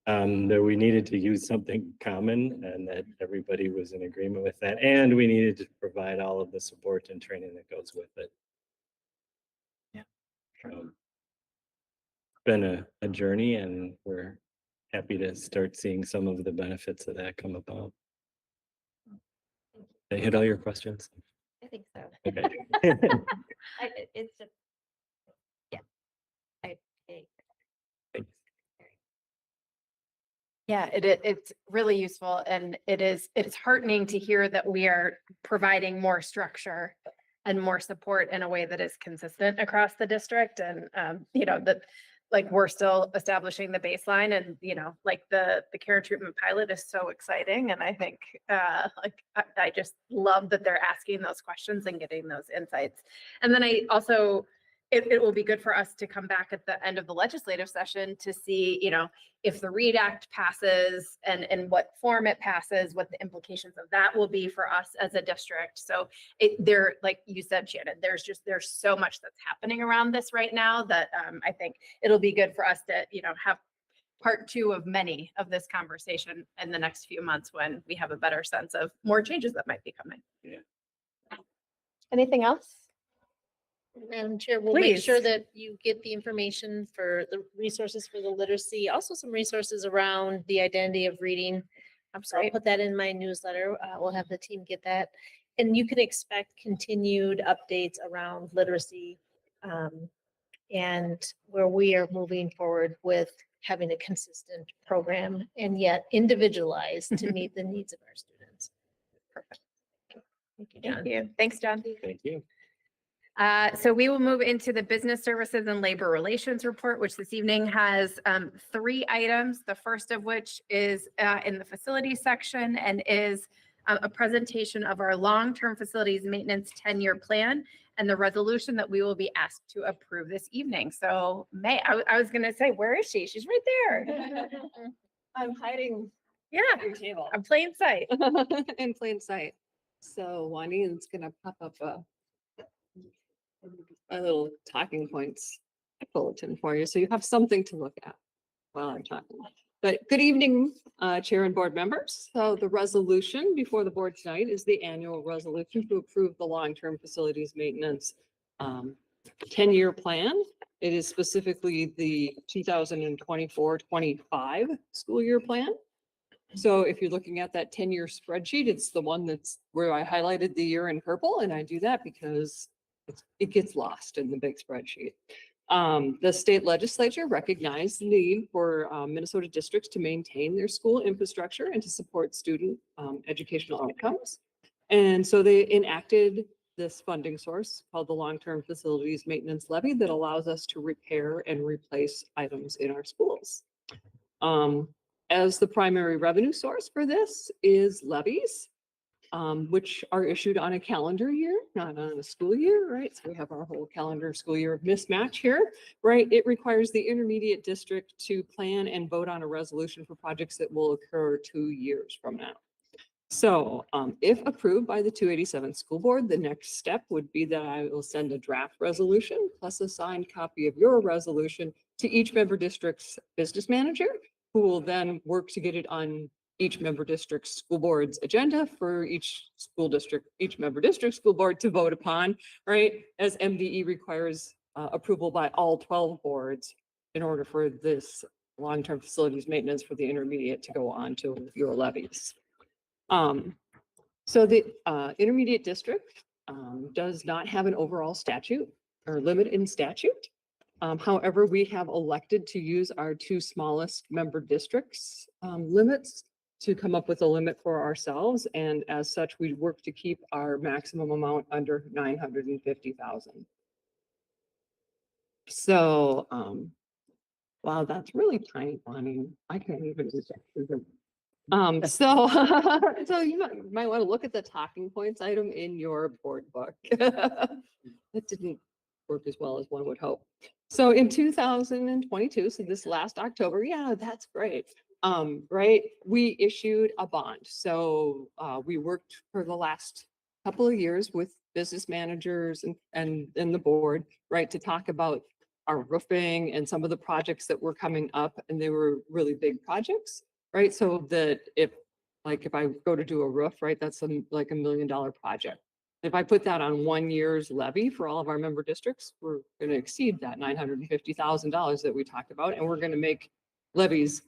that we needed to use something common and that everybody was in agreement with that. And we needed to provide all of the support and training that goes with it. Yeah. Been a journey, and we're happy to start seeing some of the benefits of that come about. Did I hit all your questions? I think so. Okay. It's just, yeah. I Yeah, it's really useful, and it's heartening to hear that we are providing more structure and more support in a way that is consistent across the district. And you know, that like we're still establishing the baseline, and you know, like the care treatment pilot is so exciting. And I think I just love that they're asking those questions and getting those insights. And then I also, it will be good for us to come back at the end of the legislative session to see, you know, if the READ Act passes and in what form it passes, what the implications of that will be for us as a district. So there, like you said, Shannon, there's so much that's happening around this right now that I think it'll be good for us to, you know, have part 2 of many of this conversation in the next few months when we have a better sense of more changes that might be coming. Yeah. Anything else? Madam Chair, we'll make sure Please. that you get the information for the resources for the literacy, also some resources around the identity of reading. So I'll put that in my newsletter. We'll have the team get that. And you can expect continued updates around literacy and where we are moving forward with having a consistent program and yet individualized to meet the needs of our students. Perfect. Thank you, John. Thank you. Thanks, John. Thank you. So we will move into the Business Services and Labor Relations Report, which this evening has 3 items. The first of which is in the facilities section and is a presentation of our long-term facilities maintenance 10-year plan and the resolution that we will be asked to approve this evening. So I was going to say, where is she? She's right there. I'm hiding Yeah, at your table. in plain sight. In plain sight. So Juanita's gonna pop up a little talking points bulletin for you, so you have something to look at while I'm talking. But good evening, Chair and board members. So the resolution before the board tonight is the annual resolution to approve the long-term facilities maintenance 10-year plan. It is specifically the 2024-25 school year plan. So if you're looking at that 10-year spreadsheet, it's the one that's where I highlighted the year in purple, and I do that because it gets lost in the big spreadsheet. The state legislature recognized the need for Minnesota districts to maintain their school infrastructure and to support student educational outcomes. And so they enacted this funding source called the Long-Term Facilities Maintenance Levy that allows us to repair and replace items in our schools. As the primary revenue source for this is levies, which are issued on a calendar year, not on a school year, right? So we have our whole calendar school year of mismatch here, right? It requires the intermediate district to plan and vote on a resolution for projects that will occur 2 years from now. So if approved by the 287 school board, the next step would be that I will send a draft resolution plus a signed copy of your resolution to each member district's business manager, who will then work to get it on each member district's school board's agenda for each member district school board to vote upon, right? As MDE requires approval by all 12 boards in order for this long-term facilities maintenance for the intermediate to go on to your levies. So the intermediate district does not have an overall statute or limit in statute. However, we have elected to use our two smallest member districts limits to come up with a limit for ourselves. And as such, we work to keep our maximum amount under 950,000. So, wow, that's really tiny. I mean, I can't even do that. So, so you might want to look at the talking points item in your board book. That didn't work as well as one would hope. So in 2022, so this last October, yeah, that's great. Right, we issued a bond. So we worked for the last couple of years with business managers and the board, right, to talk about our roofing and some of the projects that were coming up, and they were really big projects, right? So that if I go to do a roof, right, that's like $1 million project. If I put that on 1 year's levy for all of our member districts, we're going to exceed that $950,000 that we talked about, and we're going to make levies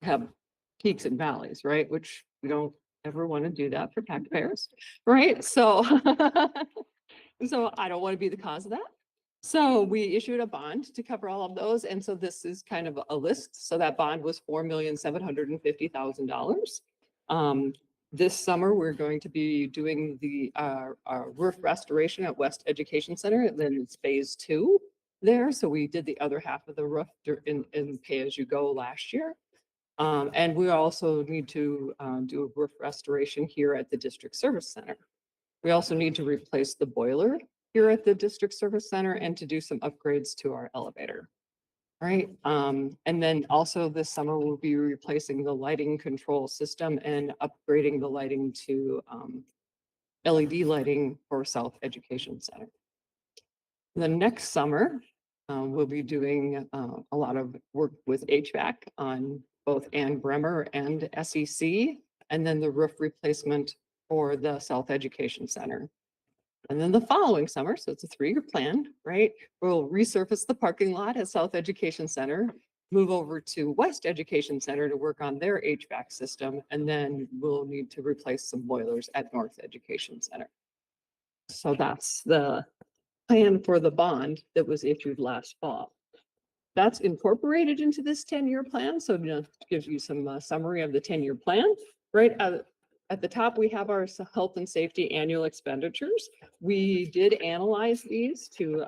have peaks and valleys, right? Which we don't ever want to do that for taxpayers, right? So, so I don't want to be the cause of that. So we issued a bond to cover all of those. And so this is kind of a list. So that bond was $4,750,000. This summer, we're going to be doing the roof restoration at West Education Center, and then it's phase 2 there. So we did the other half of the roof in pay-as-you-go last year. And we also need to do a roof restoration here at the District Service Center. We also need to replace the boiler here at the District Service Center and to do some upgrades to our elevator. Right. And then also this summer, we'll be replacing the lighting control system and upgrading the lighting to LED lighting for South Education Center. The next summer, we'll be doing a lot of work with HVAC on both Ann Bremmer and SEC, and then the roof replacement for the South Education Center. And then the following summer, so it's a 3-year plan, right? We'll resurface the parking lot at South Education Center, move over to West Education Center to work on their HVAC system, and then we'll need to replace some boilers at North Education Center. So that's the plan for the bond that was issued last fall. That's incorporated into this 10-year plan. So it gives you some summary of the 10-year plan, right? At the top, we have our health and safety annual expenditures. We did analyze these to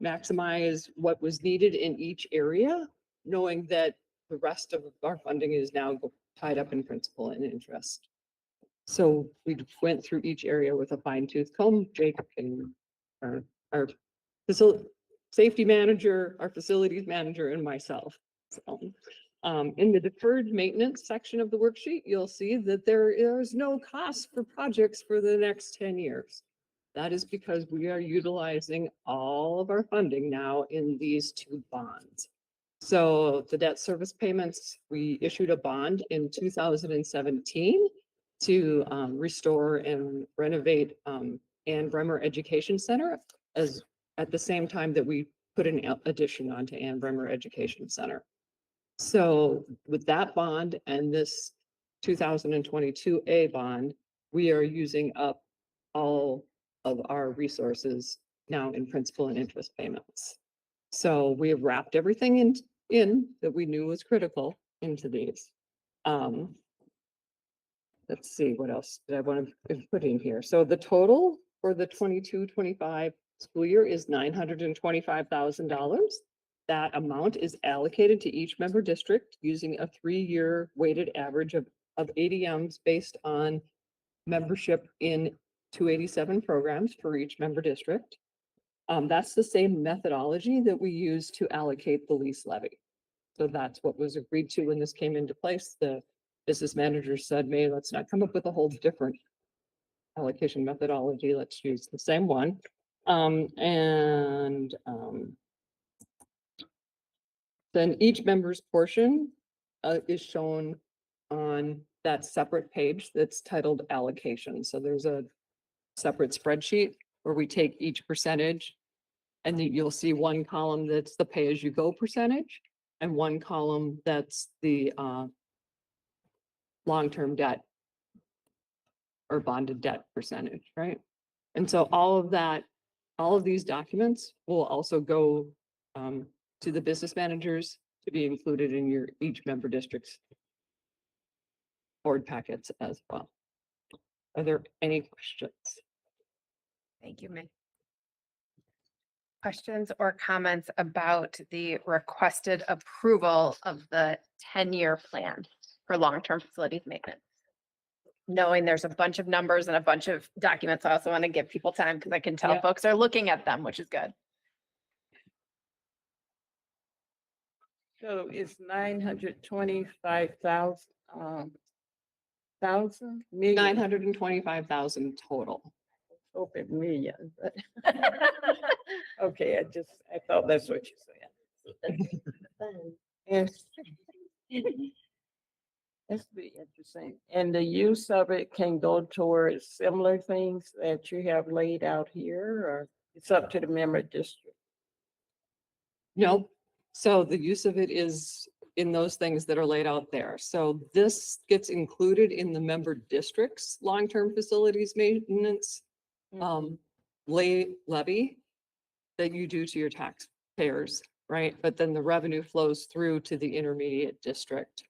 maximize what was needed in each area, knowing that the rest of our funding is now tied up in principal and interest. So we went through each area with a fine-tooth comb. Jake and our facility safety manager, our facilities manager, and myself. So, in the deferred maintenance section of the worksheet, you'll see that there is no cost for projects for the next 10 years. That is because we are utilizing all of our funding now in these 2 bonds. So the debt service payments, we issued a bond in 2017 to restore and renovate Ann Bremmer Education Center, as at the same time that we put an addition onto Ann Bremmer Education Center. So with that bond and this 2022A bond, we are using up all of our resources now in principal and interest payments. So we have wrapped everything in that we knew was critical into these. Let's see, what else did I want to put in here? So the total for the 22-25 school year is $925,000. That amount is allocated to each member district using a 3-year weighted average of ADMs based on membership in 287 programs for each member district. That's the same methodology that we use to allocate the lease levy. So that's what was agreed to when this came into place. The business manager said, "May, let's not come up with a whole different allocation methodology. Let's use the same one." Then each member's portion is shown on that separate page that's titled allocation. So there's a separate spreadsheet where we take each percentage, and then you'll see one column that's the pay-as-you-go percentage and one column that's the long-term debt or bonded debt percentage, right? And so all of that all of these documents will also go to the business managers to be included in your each member district's board packets as well. Are there any questions? Thank you, Meg. Questions or comments about the requested approval of the 10-year plan for long-term facilities maintenance? Knowing there's a bunch of numbers and a bunch of documents, I also want to give people time because I can tell Yeah. folks are looking at them, which is good. So it's 925,000, thousand million. 925,000 total. Open million, but okay, I thought that's what you said. Yes. That's be interesting. And the use of it can go towards similar things that you have laid out here, or it's up to the member district? No, so the use of it is in those things that are laid out there. So this gets included in the member district's long-term facilities maintenance levy that you do to your taxpayers, right? But then the revenue flows through to the intermediate district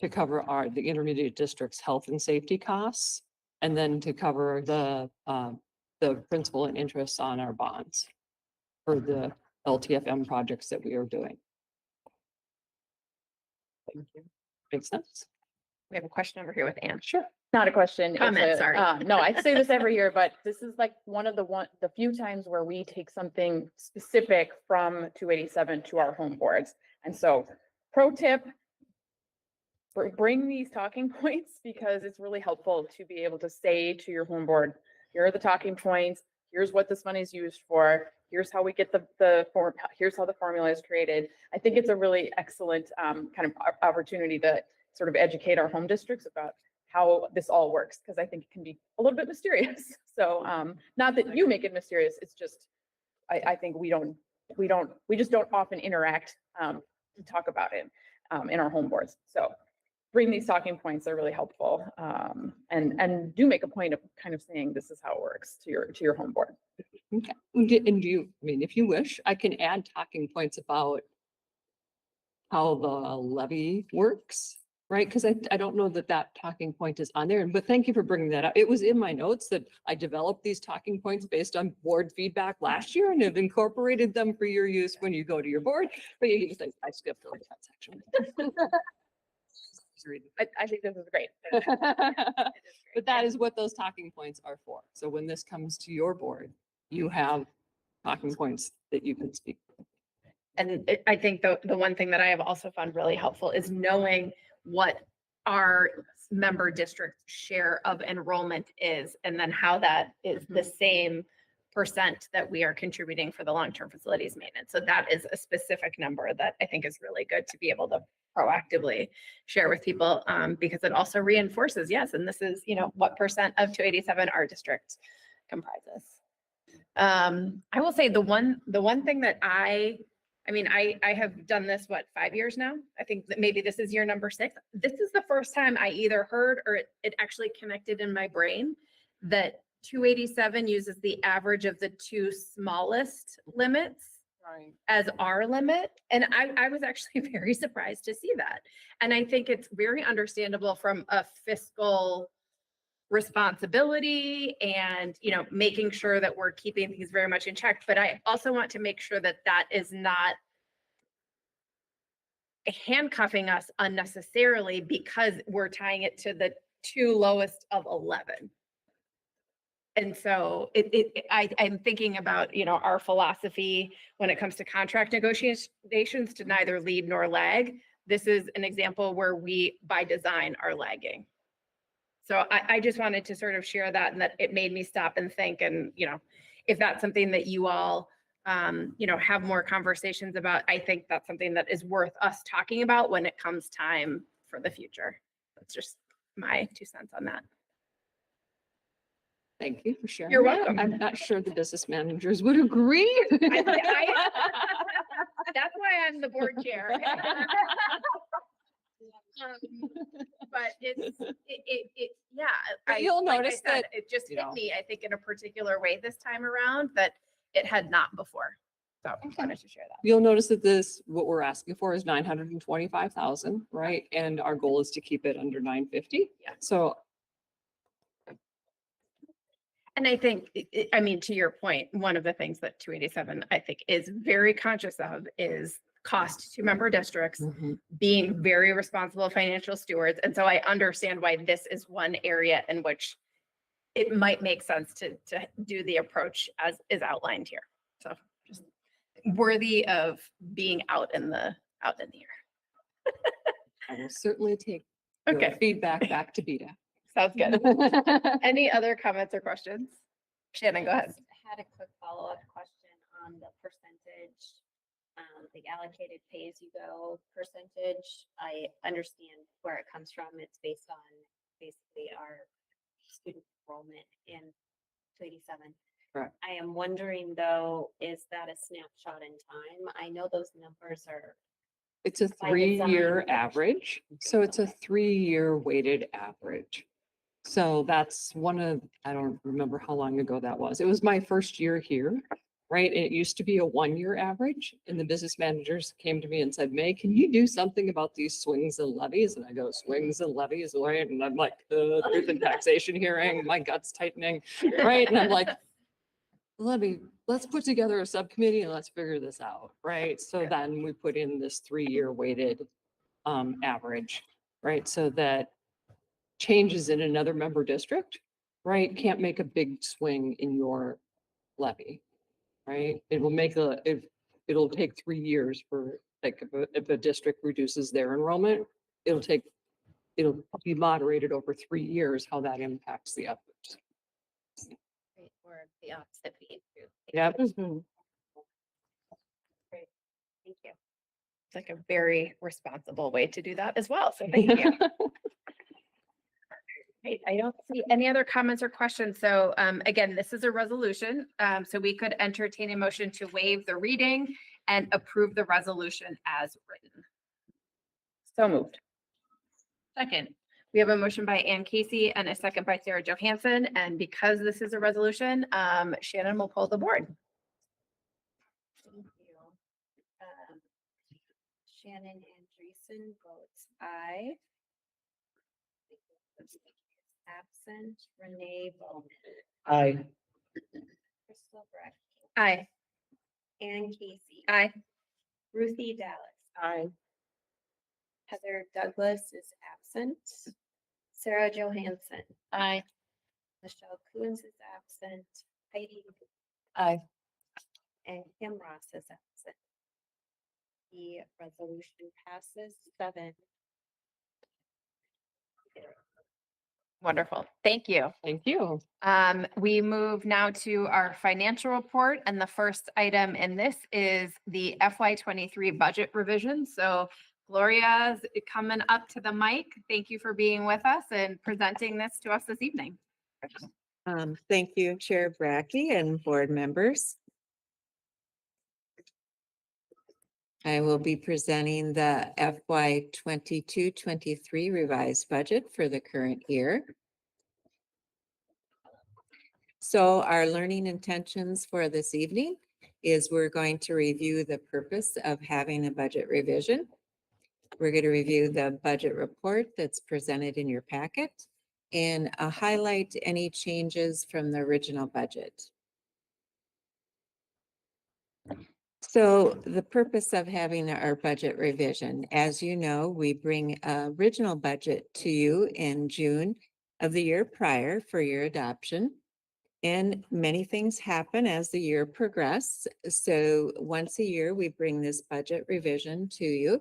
to cover the intermediate district's health and safety costs, and then to cover the principal and interest on our bonds for the LTFM projects that we are doing. Thank you. Makes sense? We have a question over here with Anne. Sure. Not a question. it's Comment, a- sorry. No, I say this every year, but this is like the few times where we take something specific from 287 to our home boards. And so pro tip, bring these talking points because it's really helpful to be able to say to your home board, here are the talking points, here's what this money is used for, here's how we get the form, here's how the formula is created. I think it's a really excellent kind of opportunity to sort of educate our home districts about how this all works, because I think it can be a little bit mysterious. So not that you make it mysterious, it's just, I think we just don't often interact to talk about it in our home boards. So bring these talking points, they're really helpful. And do make a point of kind of saying this is how it works to your home board. Okay. And if you wish, I can add talking points about how the levy works, right? Because I don't know that talking point is on there, but thank you for bringing that up. It was in my notes that I developed these talking points based on board feedback last year and have incorporated them for your use when you go to your board, but you just think I skipped over that section. I think this is great. But that is what those talking points are for. So when this comes to your board, you have talking points that you can speak. And I think the one thing that I have also found really helpful is knowing what our member district's share of enrollment is, and then how that is the same percent that we are contributing for the long-term facilities maintenance. So that is a specific number that I think is really good to be able to proactively share with people, because it also reinforces, yes, and this is, what percent of 287 our district comprises. I will say the one thing that I have done this, 5 years now? I think that maybe this is year number 6. This is the first time I either heard or it actually connected in my brain that 287 uses the average of the two smallest limits as our limit. And I was actually very surprised to see that. And I think it's very understandable from a fiscal responsibility and, making sure that we're keeping things very much in check. But I also want to make sure that that is not handcuffing us unnecessarily because we're tying it to the two lowest of 11. And so I'm thinking about, our philosophy when it comes to contract negotiations to neither lead nor lag. This is an example where we, by design, are lagging. So I just wanted to sort of share that, and that it made me stop and think, and, if that's something that you all, have more conversations about, I think that's something that is worth us talking about when it comes time for the future. That's just my 2 cents on that. Thank you for sharing. You're that. welcome. I'm not sure the business managers would agree. That's why I'm the board chair. But yeah. But you'll like I notice said, that, it just hit me, I think, in a particular way this time around, that it had not before. So I wanted to share that. You'll notice that this, what we're asking for is 925,000, right? And our goal is to keep it under 950. Yeah. So And I think, I mean, to your point, one of the things that 287, I think, is very conscious of is cost to member districts, being very responsible financial stewards. And so I understand why this is one area in which it might make sense to do the approach as is outlined here. So just worthy of being out in the air. I will certainly take your Okay. feedback back to BETA. Sounds good. Any other comments or questions? Shannon, go ahead. I had a quick follow-up question on the percentage, the allocated pay-as-you-go percentage. I understand where it comes from. It's based on basically our student enrollment in 287. Correct. I am wondering though, is that a snapshot in time? I know those numbers are, It's a by 3-year design. average. So it's a 3-year weighted average. So that's one of, I don't remember how long ago that was. It was my first year here, right? It used to be a 1-year average and the business managers came to me and said, May, can you do something about these swings and levies? And I go, swings and levies, right? And I'm like, truth and taxation hearing, my gut's tightening, right? And I'm like, let's put together a subcommittee and let's figure this out, right? So then we put in this 3-year weighted average, right? So that changes in another member district, right, can't make a big swing in your levy, right? It will make it'll take 3 years for, like, if a district reduces their enrollment, it'll be moderated over 3 years, how that impacts the others. or the opposite being true. Yep. Great, thank you. It's like a very responsible way to do that as well. So thank you. I don't see any other comments or questions. So again, this is a resolution. So we could entertain a motion to waive the reading and approve the resolution as written. So moved. Second, we have a motion by Ann Casey and a second by Sarah Johansson. And because this is a resolution, Shannon will pull the board. Thank you. Shannon Andreessen votes aye. Absent. Renee Bowman. Aye. Crystal Breck. Aye. Ann Casey. Aye. Ruthie Dallas. Aye. Heather Douglas is absent. Sarah Johansson. Aye. Michelle Coons is absent. Heidi. Aye. And Kim Ross is absent. The resolution passes 7. Wonderful. Thank you. Thank you. We move now to our financial report, and the first item in this is the FY23 budget revision. So Gloria's coming up to the mic. Thank you for being with us and presenting this to us this evening. Thank you, Chair Brackey and board members. I will be presenting the FY 22-23 revised budget for the current year. So our learning intentions for this evening is we're going to review the purpose of having a budget revision. We're going to review the budget report that's presented in your packet and highlight any changes from the original budget. So the purpose of having our budget revision, as you know, we bring original budget to you in June of the year prior for your adoption. And many things happen as the year progresses. So once a year, we bring this budget revision to you.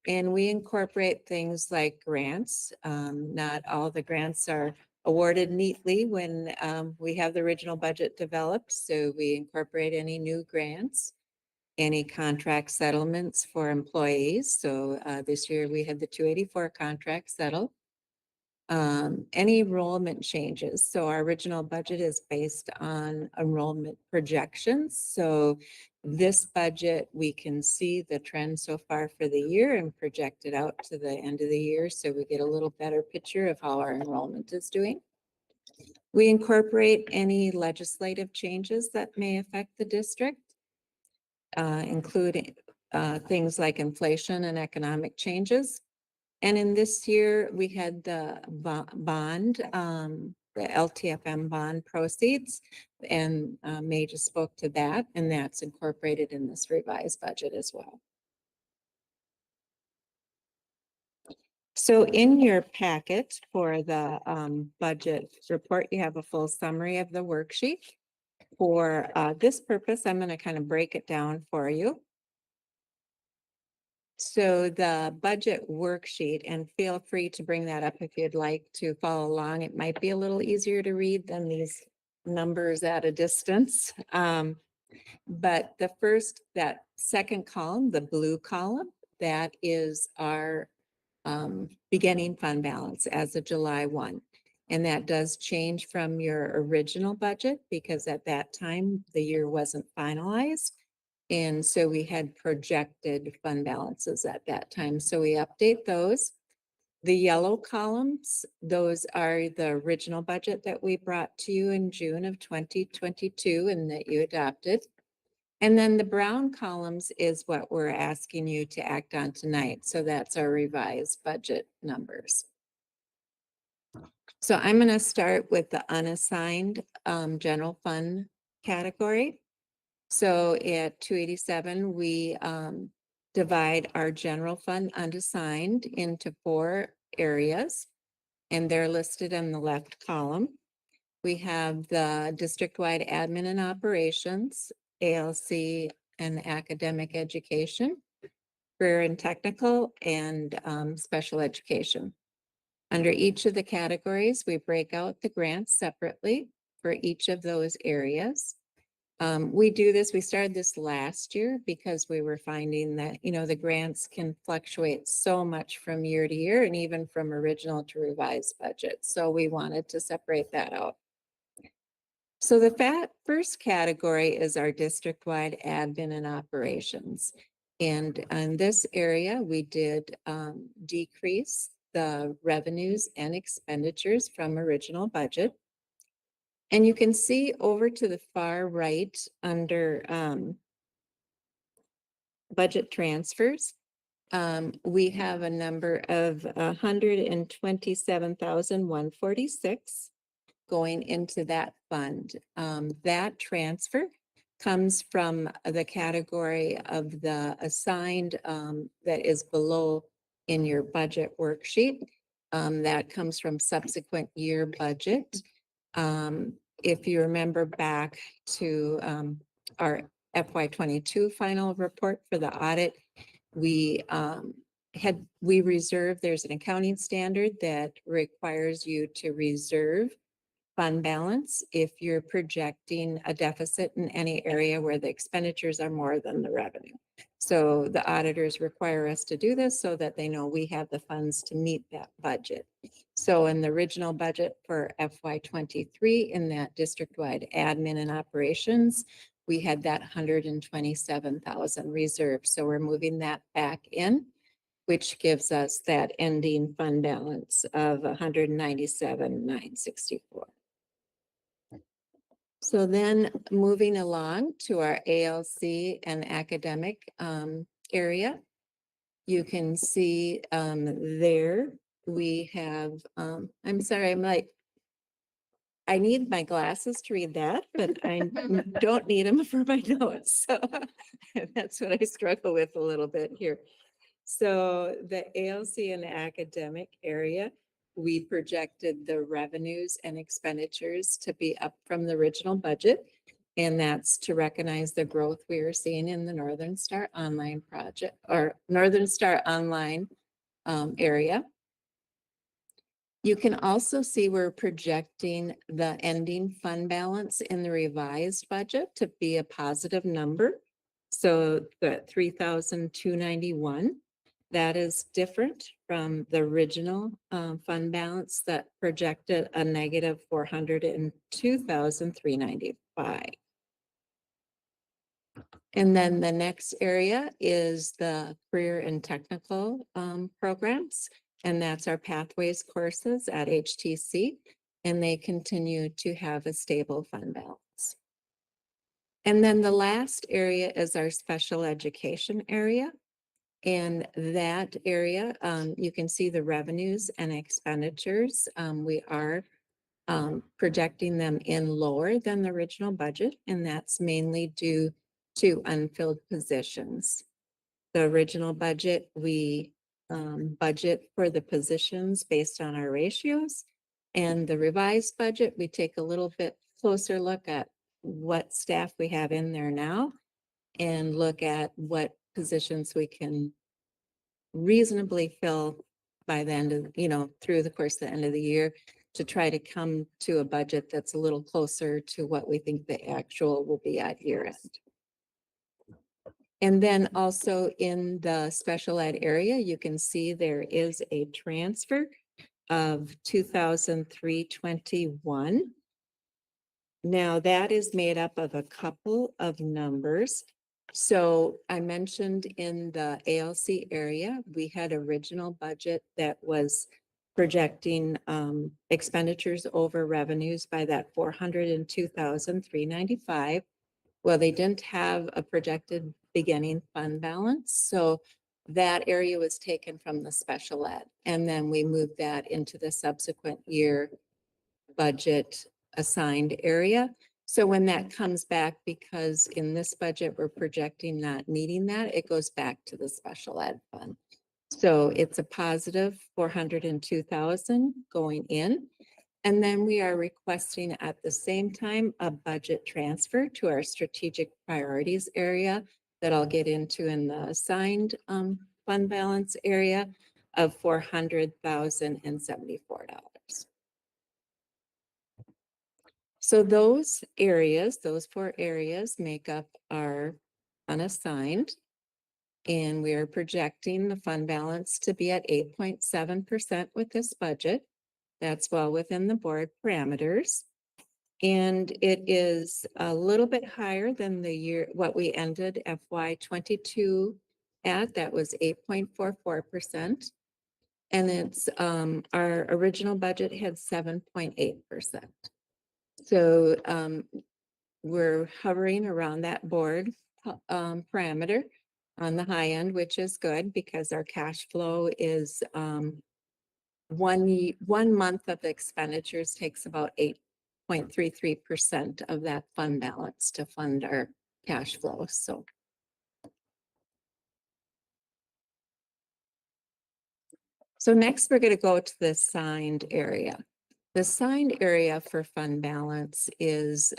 And we incorporate things like grants. Not all the grants are awarded neatly when we have the original budget developed. So we incorporate any new grants, any contract settlements for employees. So this year we had the 284 contract settled. Any enrollment changes. So our original budget is based on enrollment projections. So this budget, we can see the trend so far for the year and project it out to the end of the year. So we get a little better picture of how our enrollment is doing. We incorporate any legislative changes that may affect the district, including things like inflation and economic changes. And in this year, we had the bond, the LTFM bond proceeds, and May just spoke to that, and that's incorporated in this revised budget as well. So in your packet for the budget report, you have a full summary of the worksheet. For this purpose, I'm going to kind of break it down for you. So the budget worksheet, and feel free to bring that up if you'd like to follow along. It might be a little easier to read than these numbers at a distance. But that second column, the blue column, that is our beginning fund balance as of July 1. And that does change from your original budget because at that time, the year wasn't finalized. And so we had projected fund balances at that time. So we update those. The yellow columns, those are the original budget that we brought to you in June of 2022 and that you adopted. And then the brown columns is what we're asking you to act on tonight. So that's our revised budget numbers. So I'm going to start with the unassigned general fund category. So at 287, we divide our general fund unassigned into 4 areas, and they're listed in the left column. We have the district-wide admin and operations, ALC and academic education, career and technical, and special education. Under each of the categories, we break out the grants separately for each of those areas. We do this, we started this last year because we were finding that, the grants can fluctuate so much from year to year and even from original to revised budget. So we wanted to separate that out. So the first category is our district-wide admin and operations. And in this area, we did decrease the revenues and expenditures from original budget. And you can see over to the far right under budget transfers, we have a number of 127,146 going into that fund. That transfer comes from the category of the assigned that is below in your budget worksheet. That comes from subsequent year budget. If you remember back to our FY22 final report for the audit, we reserved, there's an accounting standard that requires you to reserve fund balance if you're projecting a deficit in any area where the expenditures are more than the revenue. So the auditors require us to do this so that they know we have the funds to meet that budget. So in the original budget for FY23, in that district-wide admin and operations, we had that 127,000 reserved. So we're moving that back in, which gives us that ending fund balance of 197,964. So then moving along to our ALC and academic area, you can see there we have, I'm sorry, I need my glasses to read that, but I don't need them for my notes. So that's what I struggle with a little bit here. So the ALC and academic area, we projected the revenues and expenditures to be up from the original budget. And that's to recognize the growth we are seeing in the Northern Star Online project or Northern Star Online area. You can also see we're projecting the ending fund balance in the revised budget to be a positive number. So the 3,291. That is different from the original fund balance that projected a negative 402,395. And then the next area is the career and technical programs, and that's our pathways courses at HTC. and they continue to have a stable fund balance. And then the last area is our special education area. And that area, you can see the revenues and expenditures. We are projecting them in lower than the original budget, and that's mainly due to unfilled positions. The original budget, we budget for the positions based on our ratios. And the revised budget, we take a little bit closer look at what staff we have in there now and look at what positions we can reasonably fill by the end of, through the course of the end of the year to try to come to a budget that's a little closer to what we think the actual will be at year end. And then also in the special ed area, you can see there is a transfer of 2003-21. Now that is made up of a couple of numbers. So I mentioned in the ALC area, we had original budget that was projecting expenditures over revenues by that 402,395. Well, they didn't have a projected beginning fund balance. So that area was taken from the special ed. And then we moved that into the subsequent year budget assigned area. So when that comes back, because in this budget, we're projecting not needing that, it goes back to the special ed fund. So it's a positive 402,000 going in. And then we are requesting at the same time a budget transfer to our strategic priorities area that I'll get into in the assigned fund balance area of $400,074. So those areas, those 4 areas make up our unassigned. And we are projecting the fund balance to be at 8.7% with this budget. That's well within the board parameters. And it is a little bit higher than the year, what we ended FY22 at, that was 8.44%. And it's, our original budget had 7.8%. So we're hovering around that board parameter on the high end, which is good because our cash flow is 1 month of expenditures takes about 8.33% of that fund balance to fund our cash flow. So next we're going to go to the assigned area. The assigned area for fund balance is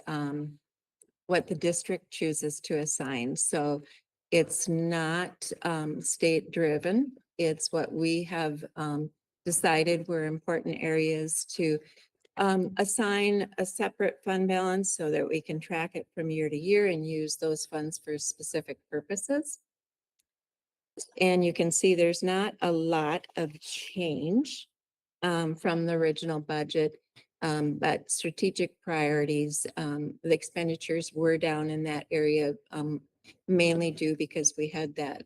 what the district chooses to assign. So it's not state driven. It's what we have decided were important areas to assign a separate fund balance so that we can track it from year to year and use those funds for specific purposes. And you can see there's not a lot of change from the original budget, but strategic priorities, the expenditures were down in that area, mainly due because we had that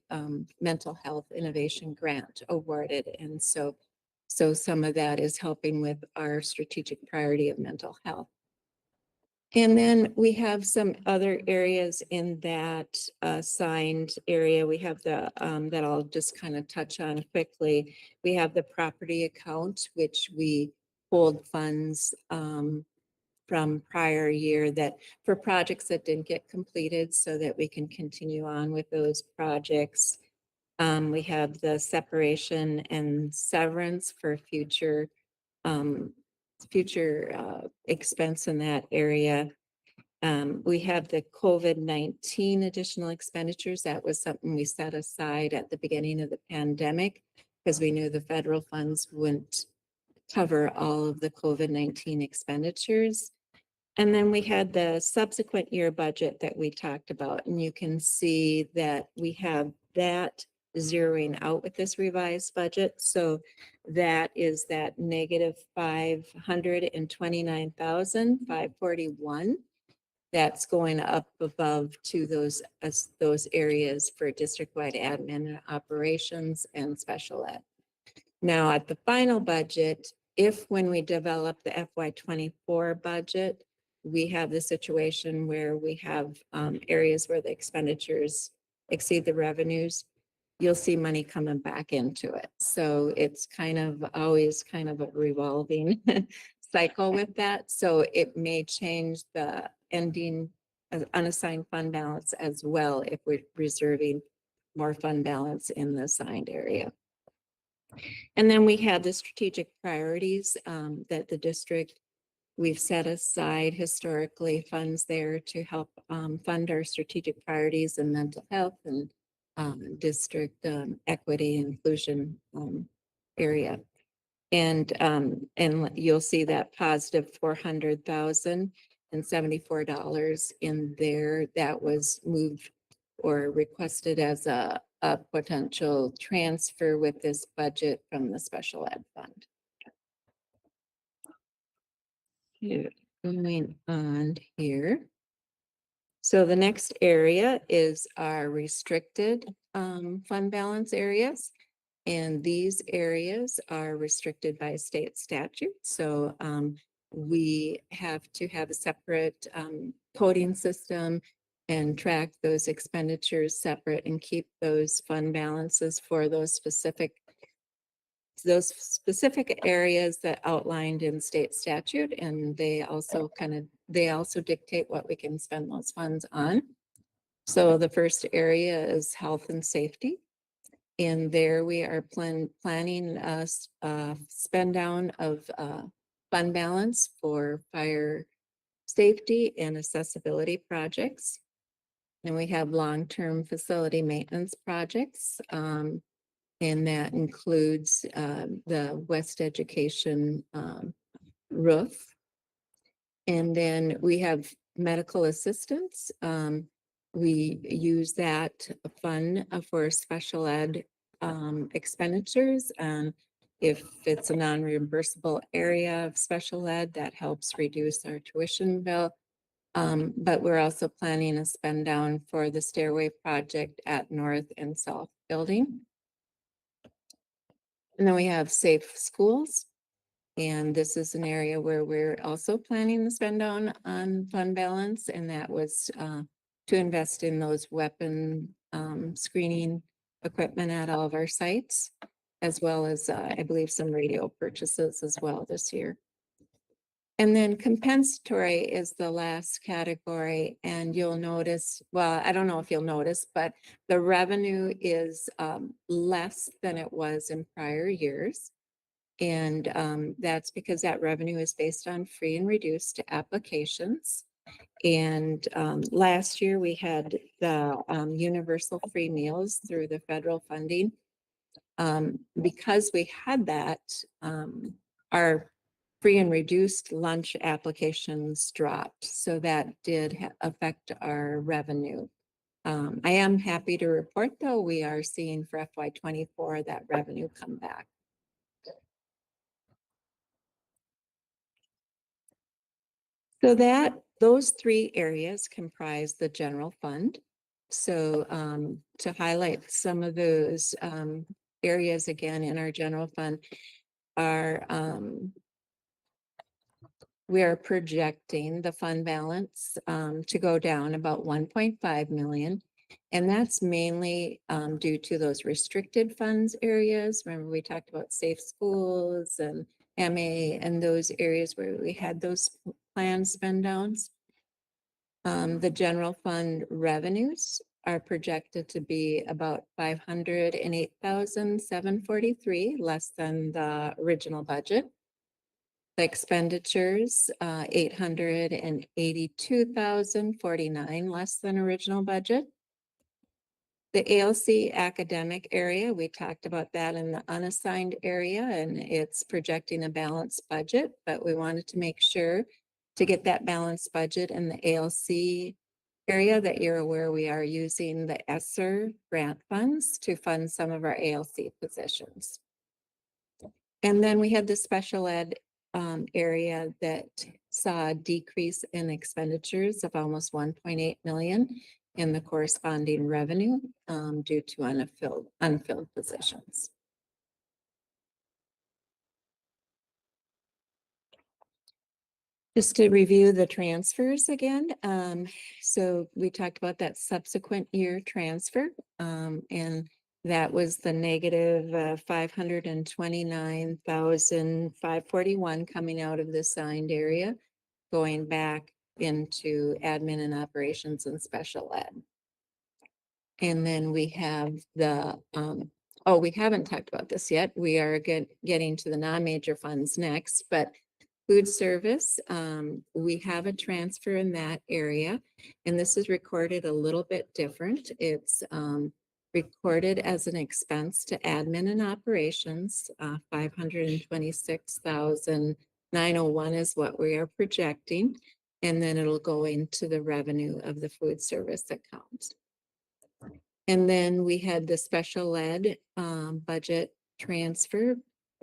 mental health innovation grant awarded. And so some of that is helping with our strategic priority of mental health. And then we have some other areas in that assigned area. We have the, that I'll just kind of touch on quickly. We have the property account, which we hold funds from prior year that for projects that didn't get completed so that we can continue on with those projects. We have the separation and severance for future expense in that area. We have the COVID-19 additional expenditures. That was something we set aside at the beginning of the pandemic because we knew the federal funds wouldn't cover all of the COVID-19 expenditures. And then we had the subsequent year budget that we talked about, and you can see that we have that zeroing out with this revised budget. So that is that negative 529,541. That's going up above to those areas for district-wide admin operations and special ed. Now at the final budget, if when we develop the FY '24 budget, we have the situation where we have areas where the expenditures exceed the revenues, you'll see money coming back into it. So it's kind of always kind of a revolving cycle with that. So it may change the ending unassigned fund balance as well if we're reserving more fund balance in the assigned area. And then we have the strategic priorities that the district, we've set aside historically funds there to help fund our strategic priorities in mental health and district equity inclusion area. And you'll see that positive $400,074 in there that was moved or requested as a potential transfer with this budget from the special ed fund. Okay, going on here. So the next area is our restricted fund balance areas. And these areas are restricted by state statute. So we have to have a separate coding system and track those expenditures separate and keep those fund balances for those specific areas that outlined in state statute. And they also dictate what we can spend those funds on. So the first area is health and safety. And there we are planning a spend down of fund balance for fire safety and accessibility projects. And we have long-term facility maintenance projects. And that includes the West Education roof. And then we have medical assistance. We use that fund for special ed expenditures. And if it's a non-reimbursable area of special ed, that helps reduce our tuition bill. But we're also planning a spend down for the stairway project at North and South Building. And then we have safe schools. And this is an area where we're also planning to spend down on fund balance. And that was to invest in those weapon screening equipment at all of our sites, as well as I believe some radio purchases as well this year. And then compensatory is the last category. And you'll notice, well, I don't know if you'll notice, but the revenue is less than it was in prior years. And that's because that revenue is based on free and reduced applications. And last year we had the universal free meals through the federal funding. Because we had that, our free and reduced lunch applications dropped. So that did affect our revenue. I am happy to report though, we are seeing for FY '24 that revenue come back. So those three areas comprise the general fund. So to highlight some of those areas again in our general fund are we are projecting the fund balance to go down about 1.5 million. And that's mainly due to those restricted funds areas. Remember, we talked about safe schools and MA and those areas where we had those planned spend downs. The general fund revenues are projected to be about 508,743, less than the original budget. The expenditures, 882,049, less than original budget. The ALC academic area, we talked about that in the unassigned area, and it's projecting a balanced budget, but we wanted to make sure to get that balanced budget in the ALC area that you're aware we are using the ESSER grant funds to fund some of our ALC positions. And then we had the special ed area that saw a decrease in expenditures of almost 1.8 million in the corresponding revenue due to unfilled positions. Just to review the transfers again, so we talked about that subsequent year transfer, and that was the negative 529,541 coming out of the signed area, going back into admin and operations and special ed. And then we have the, oh, we haven't talked about this yet. We are getting to the non-major funds next, but food service, we have a transfer in that area, and this is recorded a little bit different. It's recorded as an expense to admin and operations, 526,901 is what we are projecting, and then it'll go into the revenue of the food service account. And then we had the special ed budget transfer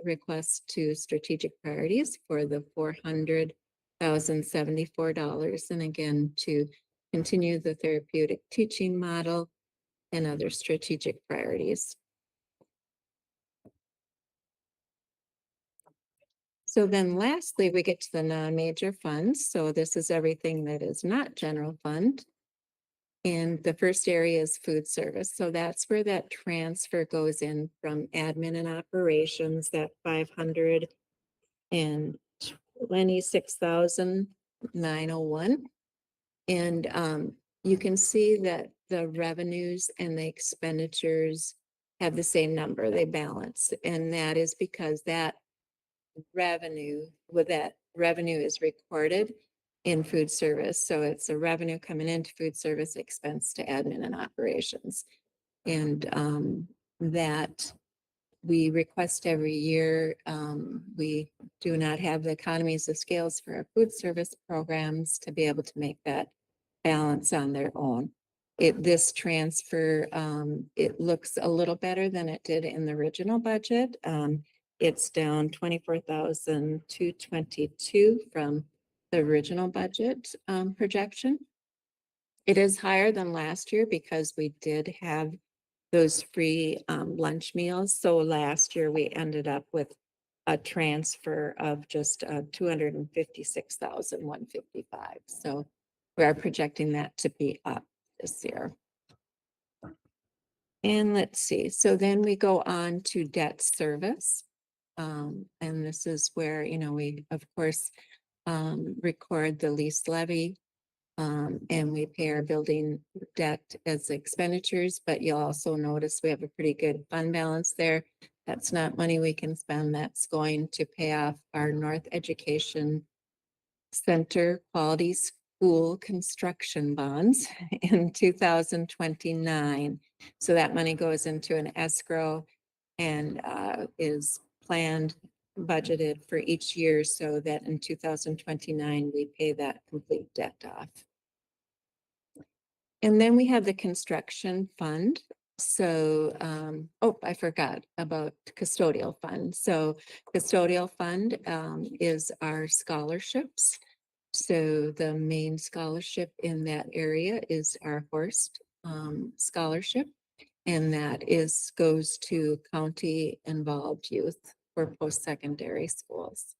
request to strategic priorities for the $400,074. And again, to continue the therapeutic teaching model and other strategic priorities. So then lastly, we get to the non-major funds. So this is everything that is not general fund. And the first area is food service. So that's where that transfer goes in from admin and operations, that 526,901. And you can see that the revenues and the expenditures have the same number, they balance. And that is because that revenue is recorded in food service. So it's a revenue coming into food service, expense to admin and operations. And that we request every year. We do not have the economies of scales for our food service programs to be able to make that balance on their own. This transfer, it looks a little better than it did in the original budget. It's down 24,222 from the original budget projection. It is higher than last year because we did have those free lunch meals. So last year we ended up with a transfer of just 256,155. So we are projecting that to be up this year. And let's see, so then we go on to debt service. And this is where, we, of course, record the lease levy, and we pay our building debt as expenditures, but you'll also notice we have a pretty good fund balance there. That's not money we can spend. That's going to pay off our North Education Center Quality School construction bonds in 2029. So that money goes into an escrow and is planned, budgeted for each year so that in 2029, we pay that complete debt off. And then we have the construction fund. So, oh, I forgot about custodial fund. So custodial fund is our scholarships. So the main scholarship in that area is our Horst scholarship. And that goes to county involved youth for post-secondary schools.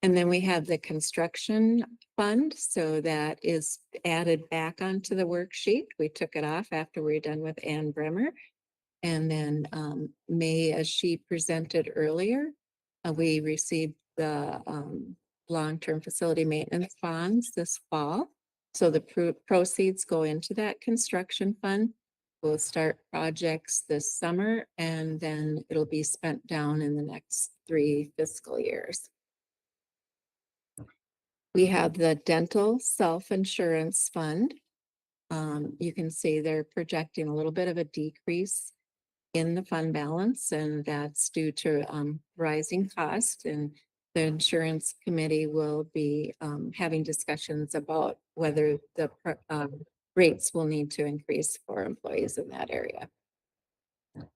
And then we have the construction fund. So that is added back onto the worksheet. We took it off after we were done with Ann Bremer. And then May, as she presented earlier, we received the long-term facility maintenance bonds this fall. So the proceeds go into that construction fund. We'll start projects this summer, and then it'll be spent down in the next 3 fiscal years. We have the dental self-insurance fund. You can see they're projecting a little bit of a decrease in the fund balance, and that's due to rising costs. And the insurance committee will be having discussions about whether the rates will need to increase for employees in that area.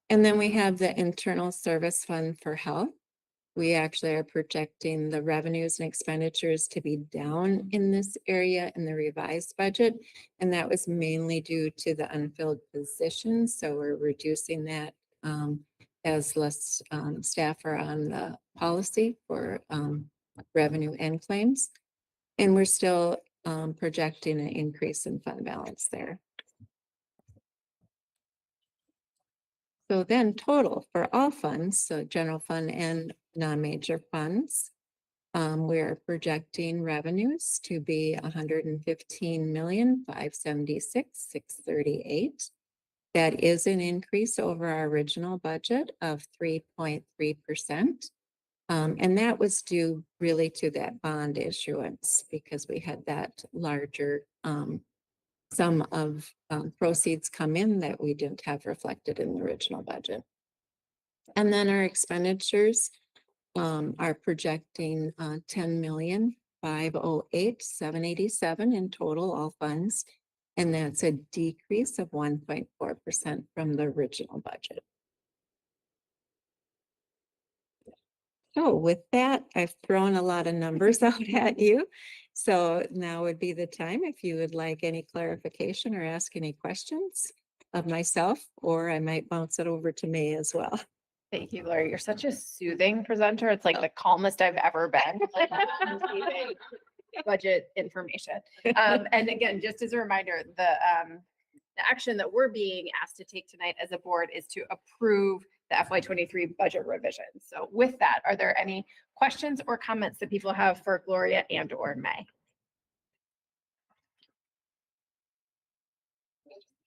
And then we have the internal service fund for health. We actually are projecting the revenues and expenditures to be down in this area in the revised budget. And that was mainly due to the unfilled positions. So we're reducing that as less staff are on the policy for revenue and claims. And we're still projecting an increase in fund balance there. So then total for all funds, so general fund and non-major funds, we're projecting revenues to be 115,576,638. That is an increase over our original budget of 3.3%. And that was due really to that bond issuance because we had that larger sum of proceeds come in that we didn't have reflected in the original budget. And then our expenditures are projecting 10,508,787 in total, all funds. And that's a decrease of 1.4% from the original budget. So with that, I've thrown a lot of numbers out at you. So now would be the time if you would like any clarification or ask any questions of myself, or I might bounce it over to May as well. Thank you, Lori. You're such a soothing presenter. It's like the calmest I've ever been. Budget information. And again, just as a reminder, the action that we're being asked to take tonight as a board is to approve the FY23 budget revision. So with that, are there any questions or comments that people have for Gloria and or May?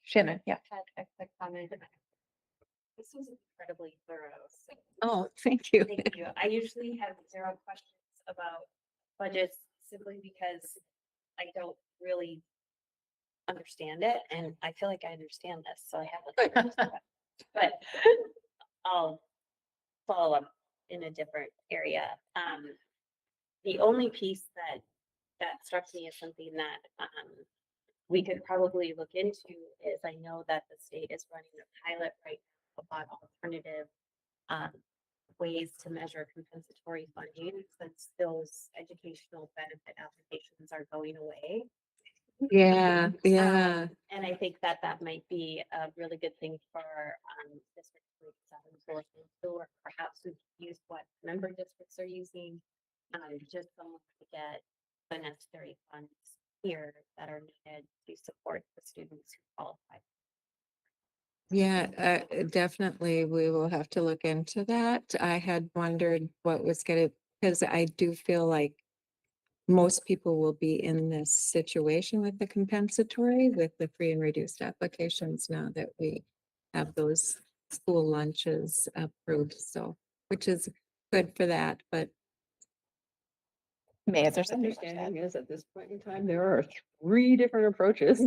Shannon, yeah. Had a quick comment. This was incredibly thorough. So Oh, thank you. thank you. I usually have 0 questions about budgets simply because I don't really understand it, and I feel like I understand this, so I have but I'll follow up in a different area. The only piece that struck me as something that we could probably look into is I know that the state is running a pilot right now about alternative ways to measure compensatory funding since those educational benefit applications are going away. Yeah, yeah. And I think that that might be a really good thing for District 47 to look into, or perhaps we use what member districts are using, just so to get the necessary funds here that are needed to support the students who qualify. Yeah, definitely. We will have to look into that. I had wondered what was gonna, because I do feel like most people will be in this situation with the compensatory, with the free and reduced applications now that we have those school lunches approved. So, which is good for that, but May, is there something? Understanding is at this point in time, there are 3 different approaches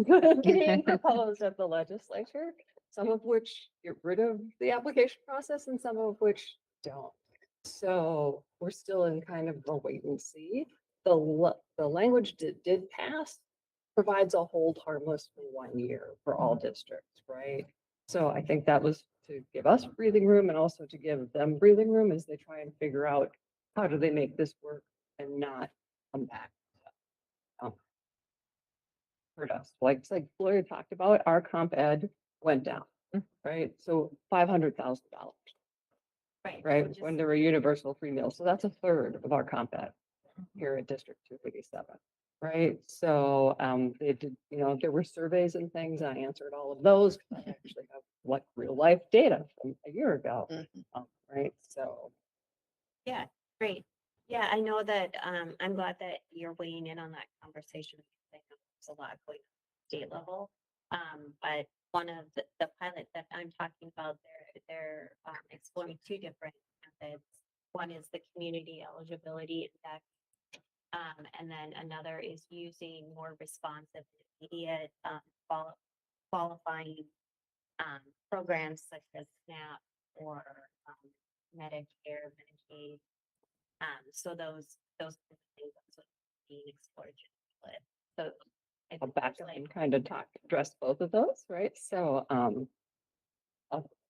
being proposed at the legislature, some of which get rid of the application process and some of which don't. So we're still in kind of a wait and see. The language that did pass provides a hold harmless for 1 year for all districts, right? So I think that was to give us breathing room and also to give them breathing room as they try and figure out how do they make this work and not come back. Hurt us. Like Gloria talked about, our comp ed went down, right? So $500,000, right? When there were universal free meals. So that's 1/3 of our comp ed here at District 287, right? So they did, there were surveys and things, and I answered all of those. I actually have like real life data from a year ago, right? So. Yeah, great. Yeah, I know that, I'm glad that you're weighing in on that conversation. I know there's a lot going on at state level. But one of the pilot that I'm talking about, they're exploring 2 different methods. One is the community eligibility index. And then another is using more responsive, immediate, qualifying, programs such as SNAP or, Medicare, Medicaid. So those kind of things are being explored. So I'll back up and kind of address both of those, right? So I'll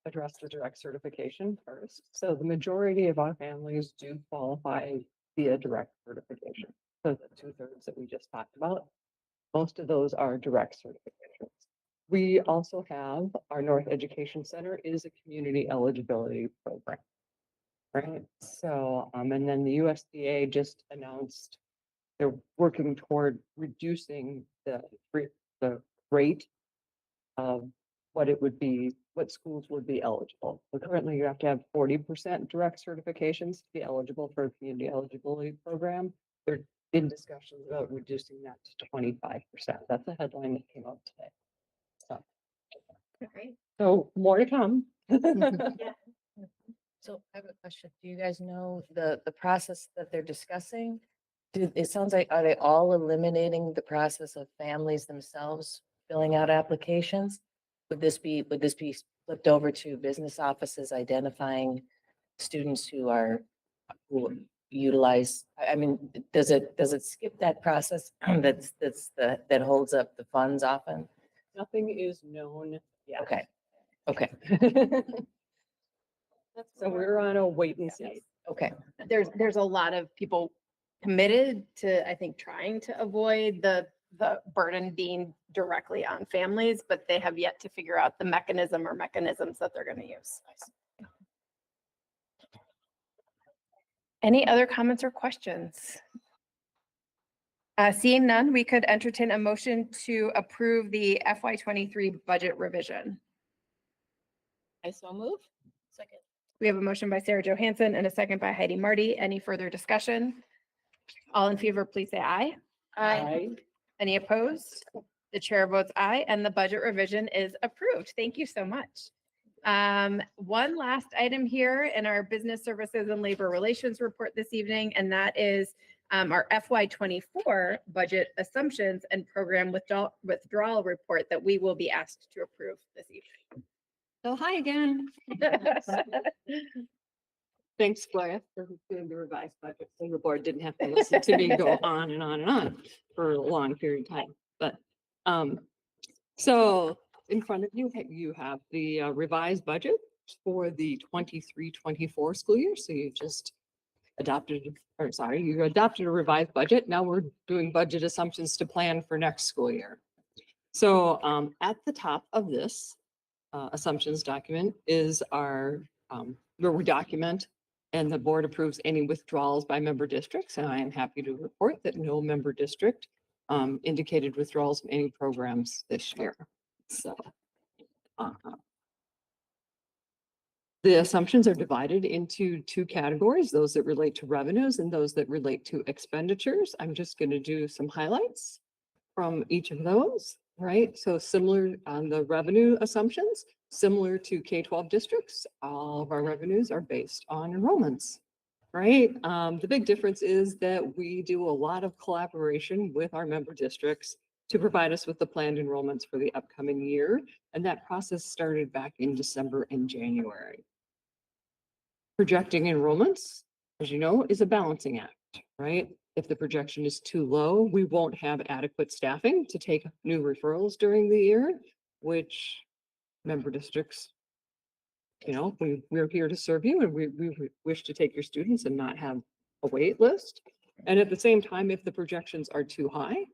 address the direct certification first. So the majority of our families do qualify via direct certification. So the 2/3 that we just talked about, most of those are direct certifications. We also have our North Education Center is a community eligibility program. Right, so, and then the USDA just announced they're working toward reducing the rate of what it would be, what schools would be eligible. So currently you have to have 40% direct certifications to be eligible for a community eligibility program. They're in discussions about reducing that to 25%. That's a headline that came out today. So, so more to come. So I have a question. Do you guys know the process that they're discussing? It sounds like, are they all eliminating the process of families themselves filling out applications? Would this be flipped over to business offices identifying students who utilize, I mean, does it skip that process that holds up the funds often? Nothing is known yet. Okay, okay. So we're on a wait and see. Okay. There's a lot of people committed to, I think, trying to avoid the burden being directly on families, but they have yet to figure out the mechanism or mechanisms that they're going to use. Any other comments or questions? Seeing none, we could entertain a motion to approve the FY23 budget revision. I so move. Second. We have a motion by Sarah Johansson and a second by Heidi Marty. Any further discussion? All in favor, please say aye. Aye. Any opposed? The chair votes aye, and the budget revision is approved. Thank you so much. One last item here in our Business Services and Labor Relations report this evening, and that is our FY24 budget assumptions and program withdrawal report that we will be asked to approve this evening. So hi again. Thanks, Gloria, for doing the revised budget. So the board didn't have to listen to me go on and on and on for a long period of time. But so in front of you, you have the revised budget for the 23-24 school year. So you just adopted, or sorry, you adopted a revised budget. Now we're doing budget assumptions to plan for next school year. So at the top of this assumptions document is our, where we document and the board approves any withdrawals by member districts. And I am happy to report that no member district indicated withdrawals in any programs this year. So the assumptions are divided into two categories, those that relate to revenues and those that relate to expenditures. I'm just going to do some highlights from each of those, right? So similar on the revenue assumptions, similar to K-12 districts, all of our revenues are based on enrollments, right? The big difference is that we do a lot of collaboration with our member districts to provide us with the planned enrollments for the upcoming year. And that process started back in December and January. Projecting enrollments, as you know, is a balancing act, right? If the projection is too low, we won't have adequate staffing to take new referrals during the year, which member districts, you know, we're here to serve you and we wish to take your students and not have a wait list. And at the same time, if the projections are too high,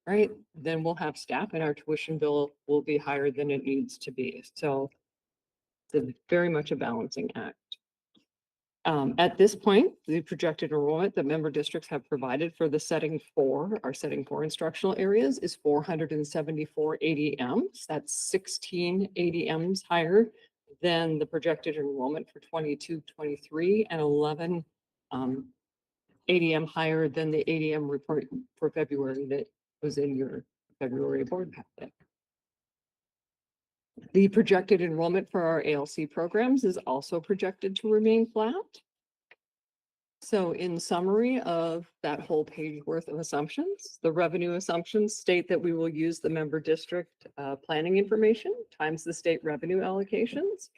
right, then we'll have staff and our tuition bill will be higher than it needs to be. So it's very much a balancing act. At this point, the projected enrollment that member districts have provided for the setting 4, our setting 4 instructional areas is 474 ADMs. That's 16 ADMs higher than the projected enrollment for 22-23 and 11 ADM higher than the ADM report for February that was in your February board packet. The projected enrollment for our ALC programs is also projected to remain flat. So in summary of that whole page worth of assumptions, the revenue assumptions state that we will use the member district planning information times the state revenue allocations.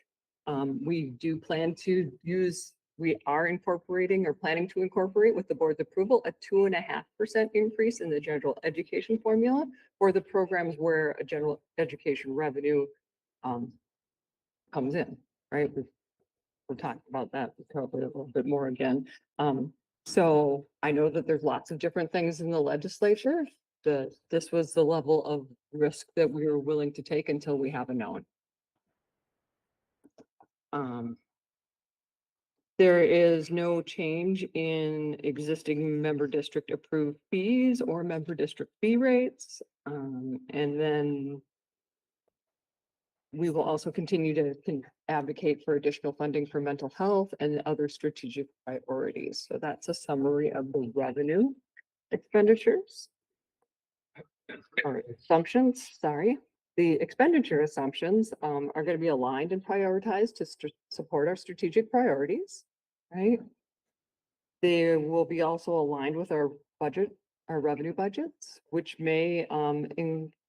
We do plan to use, we are incorporating or planning to incorporate with the board's approval a 2.5% increase in the general education formula for the programs where a general education revenue comes in, right? We'll talk about that probably a little bit more again. So I know that there's lots of different things in the legislature. This was the level of risk that we were willing to take until we have a known. There is no change in existing member district approved fees or member district fee rates. And then we will also continue to advocate for additional funding for mental health and other strategic priorities. So that's a summary of the revenue expenditures. Or assumptions, sorry. The expenditure assumptions are going to be aligned and prioritized to support our strategic priorities, right? They will be also aligned with our budget, our revenue budgets, which may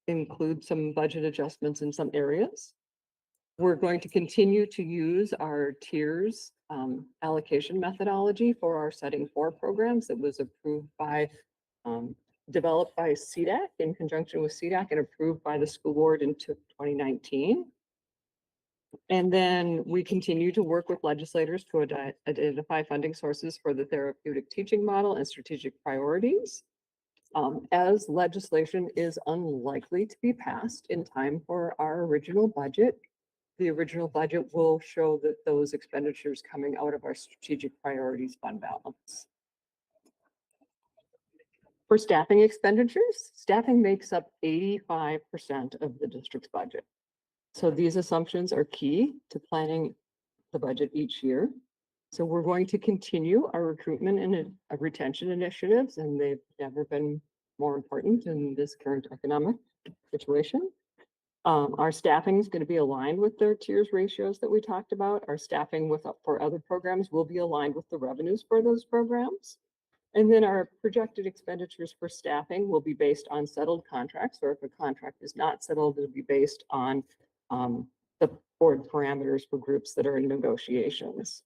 include some budget adjustments in some areas. We're going to continue to use our tiers allocation methodology for our setting four programs that was approved by, developed by CDAC in conjunction with CDAC and approved by the school board in 2019. And then we continue to work with legislators to identify funding sources for the therapeutic teaching model and strategic priorities. As legislation is unlikely to be passed in time for our original budget, the original budget will show that those expenditures coming out of our strategic priorities fund balance. For staffing expenditures, staffing makes up 85% of the district's budget. So these assumptions are key to planning the budget each year. So we're going to continue our recruitment and retention initiatives, and they've never been more important in this current economic situation. Our staffing is going to be aligned with their tiers ratios that we talked about. Our staffing for other programs will be aligned with the revenues for those programs. And then our projected expenditures for staffing will be based on settled contracts, or if a contract is not settled, it'll be based on the board parameters for groups that are in negotiations.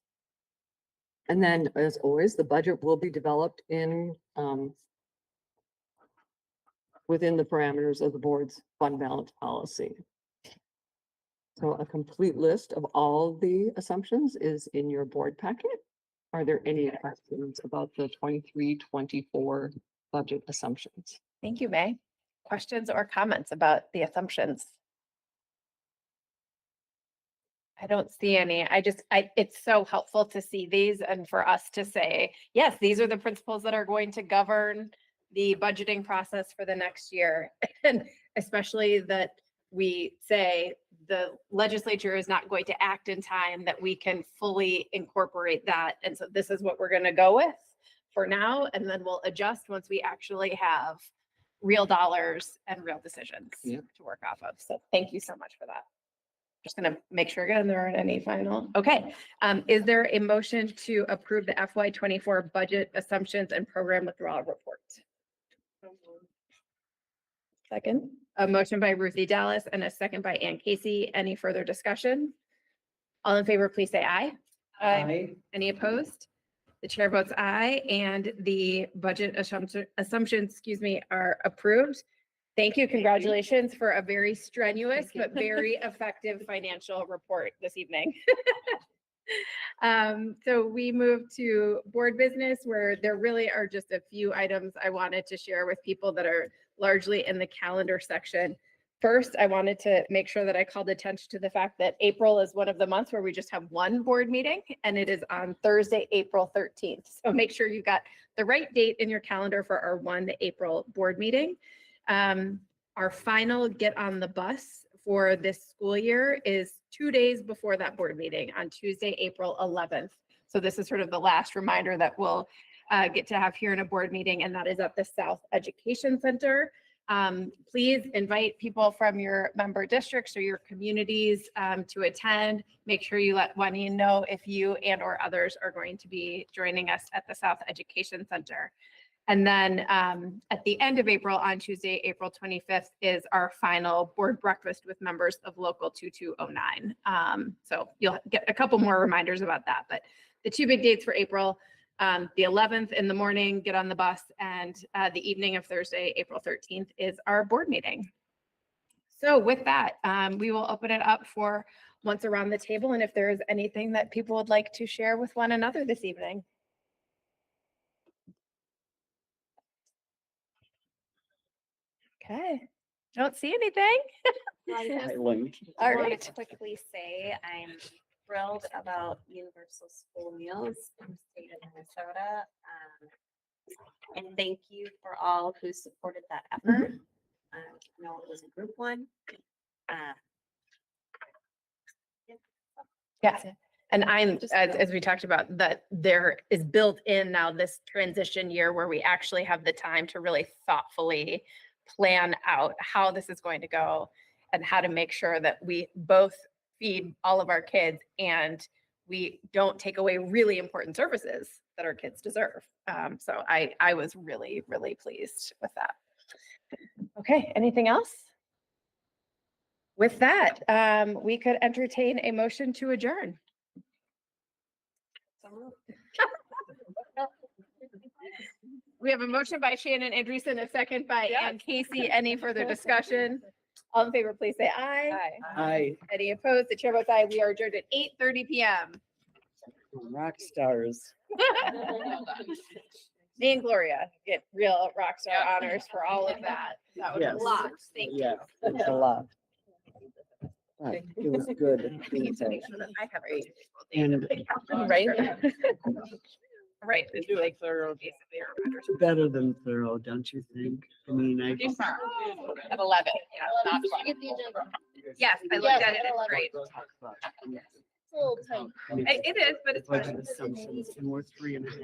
And then, as always, the budget will be developed in within the parameters of the board's fund balance policy. So a complete list of all the assumptions is in your board packet. Are there any questions about the 23-24 budget assumptions? Thank you, May. Questions or comments about the assumptions? I don't see any. It's so helpful to see these and for us to say, yes, these are the principles that are going to govern the budgeting process for the next year. And especially that we say the legislature is not going to act in time, that we can fully incorporate that. And so this is what we're going to go with for now. And then we'll adjust once we actually have real dollars and real decisions to work off of. So thank you so much for that. Just going to make sure again, there aren't any final. Okay. Is there a motion to approve the FY24 budget assumptions and program withdrawal report? Second, a motion by Ruthie Dallas and a second by Ann Casey. Any further discussion? All in favor, please say aye. Aye. Any opposed? The chair votes aye, and the budget assumptions, are approved. Thank you. Congratulations for a very strenuous but very effective financial report this evening. So we move to board business, where there really are just a few items I wanted to share with people that are largely in the calendar section. First, I wanted to make sure that I called attention to the fact that April is one of the months where we just have one board meeting, and it is on Thursday, April 13th. So make sure you got the right date in your calendar for our 1 April board meeting. Our final get on the bus for this school year is 2 days before that board meeting on Tuesday, April 11th. So this is sort of the last reminder that we'll get to have here in a board meeting, and that is at the South Education Center. Please invite people from your member districts or your communities to attend. Make sure you let one know if you and or others are going to be joining us at the South Education Center. And then at the end of April, on Tuesday, April 25th, is our final board breakfast with members of Local 2209. So you'll get a couple more reminders about that. But the two big dates for April, the 11th in the morning, get on the bus, and the evening of Thursday, April 13th, is our board meeting. So with that, we will open it up for once around the table, and if there is anything that people would like to share with one another this evening. Okay, don't see anything. Well, I just Silent. I All want right. to quickly say I'm thrilled about universal school meals in the state of Minnesota. And thank you for all who supported that effort. I know it was a group one. Yeah. And I'm, as we talked about, that there is built in now this transition year where we actually have the time to really thoughtfully plan out how this is going to go and how to make sure that we both feed all of our kids and we don't take away really important services that our kids deserve. So I was really, really pleased with that. Okay, anything else? With that, we could entertain a motion to adjourn. We have a motion by Shannon Andreessen, a second by Ann Casey. Any further discussion? All in favor, please say aye. Aye. Any opposed? The chair votes aye. We are adjourned at 8:30 p.m. Rock stars. Me and Gloria get real rock star honors for all of that. That was Yes. a lot. Thank you. Yeah, it's a lot. Right, it was good. I have a And right. Right. It's like thorough. it's better than thorough, don't you think? I mean, I. At 11. Yeah, not 12. Yes, I looked at it. It's great. It's a little tight. It is, but it's fine. Budget assumptions, and we're 3.5.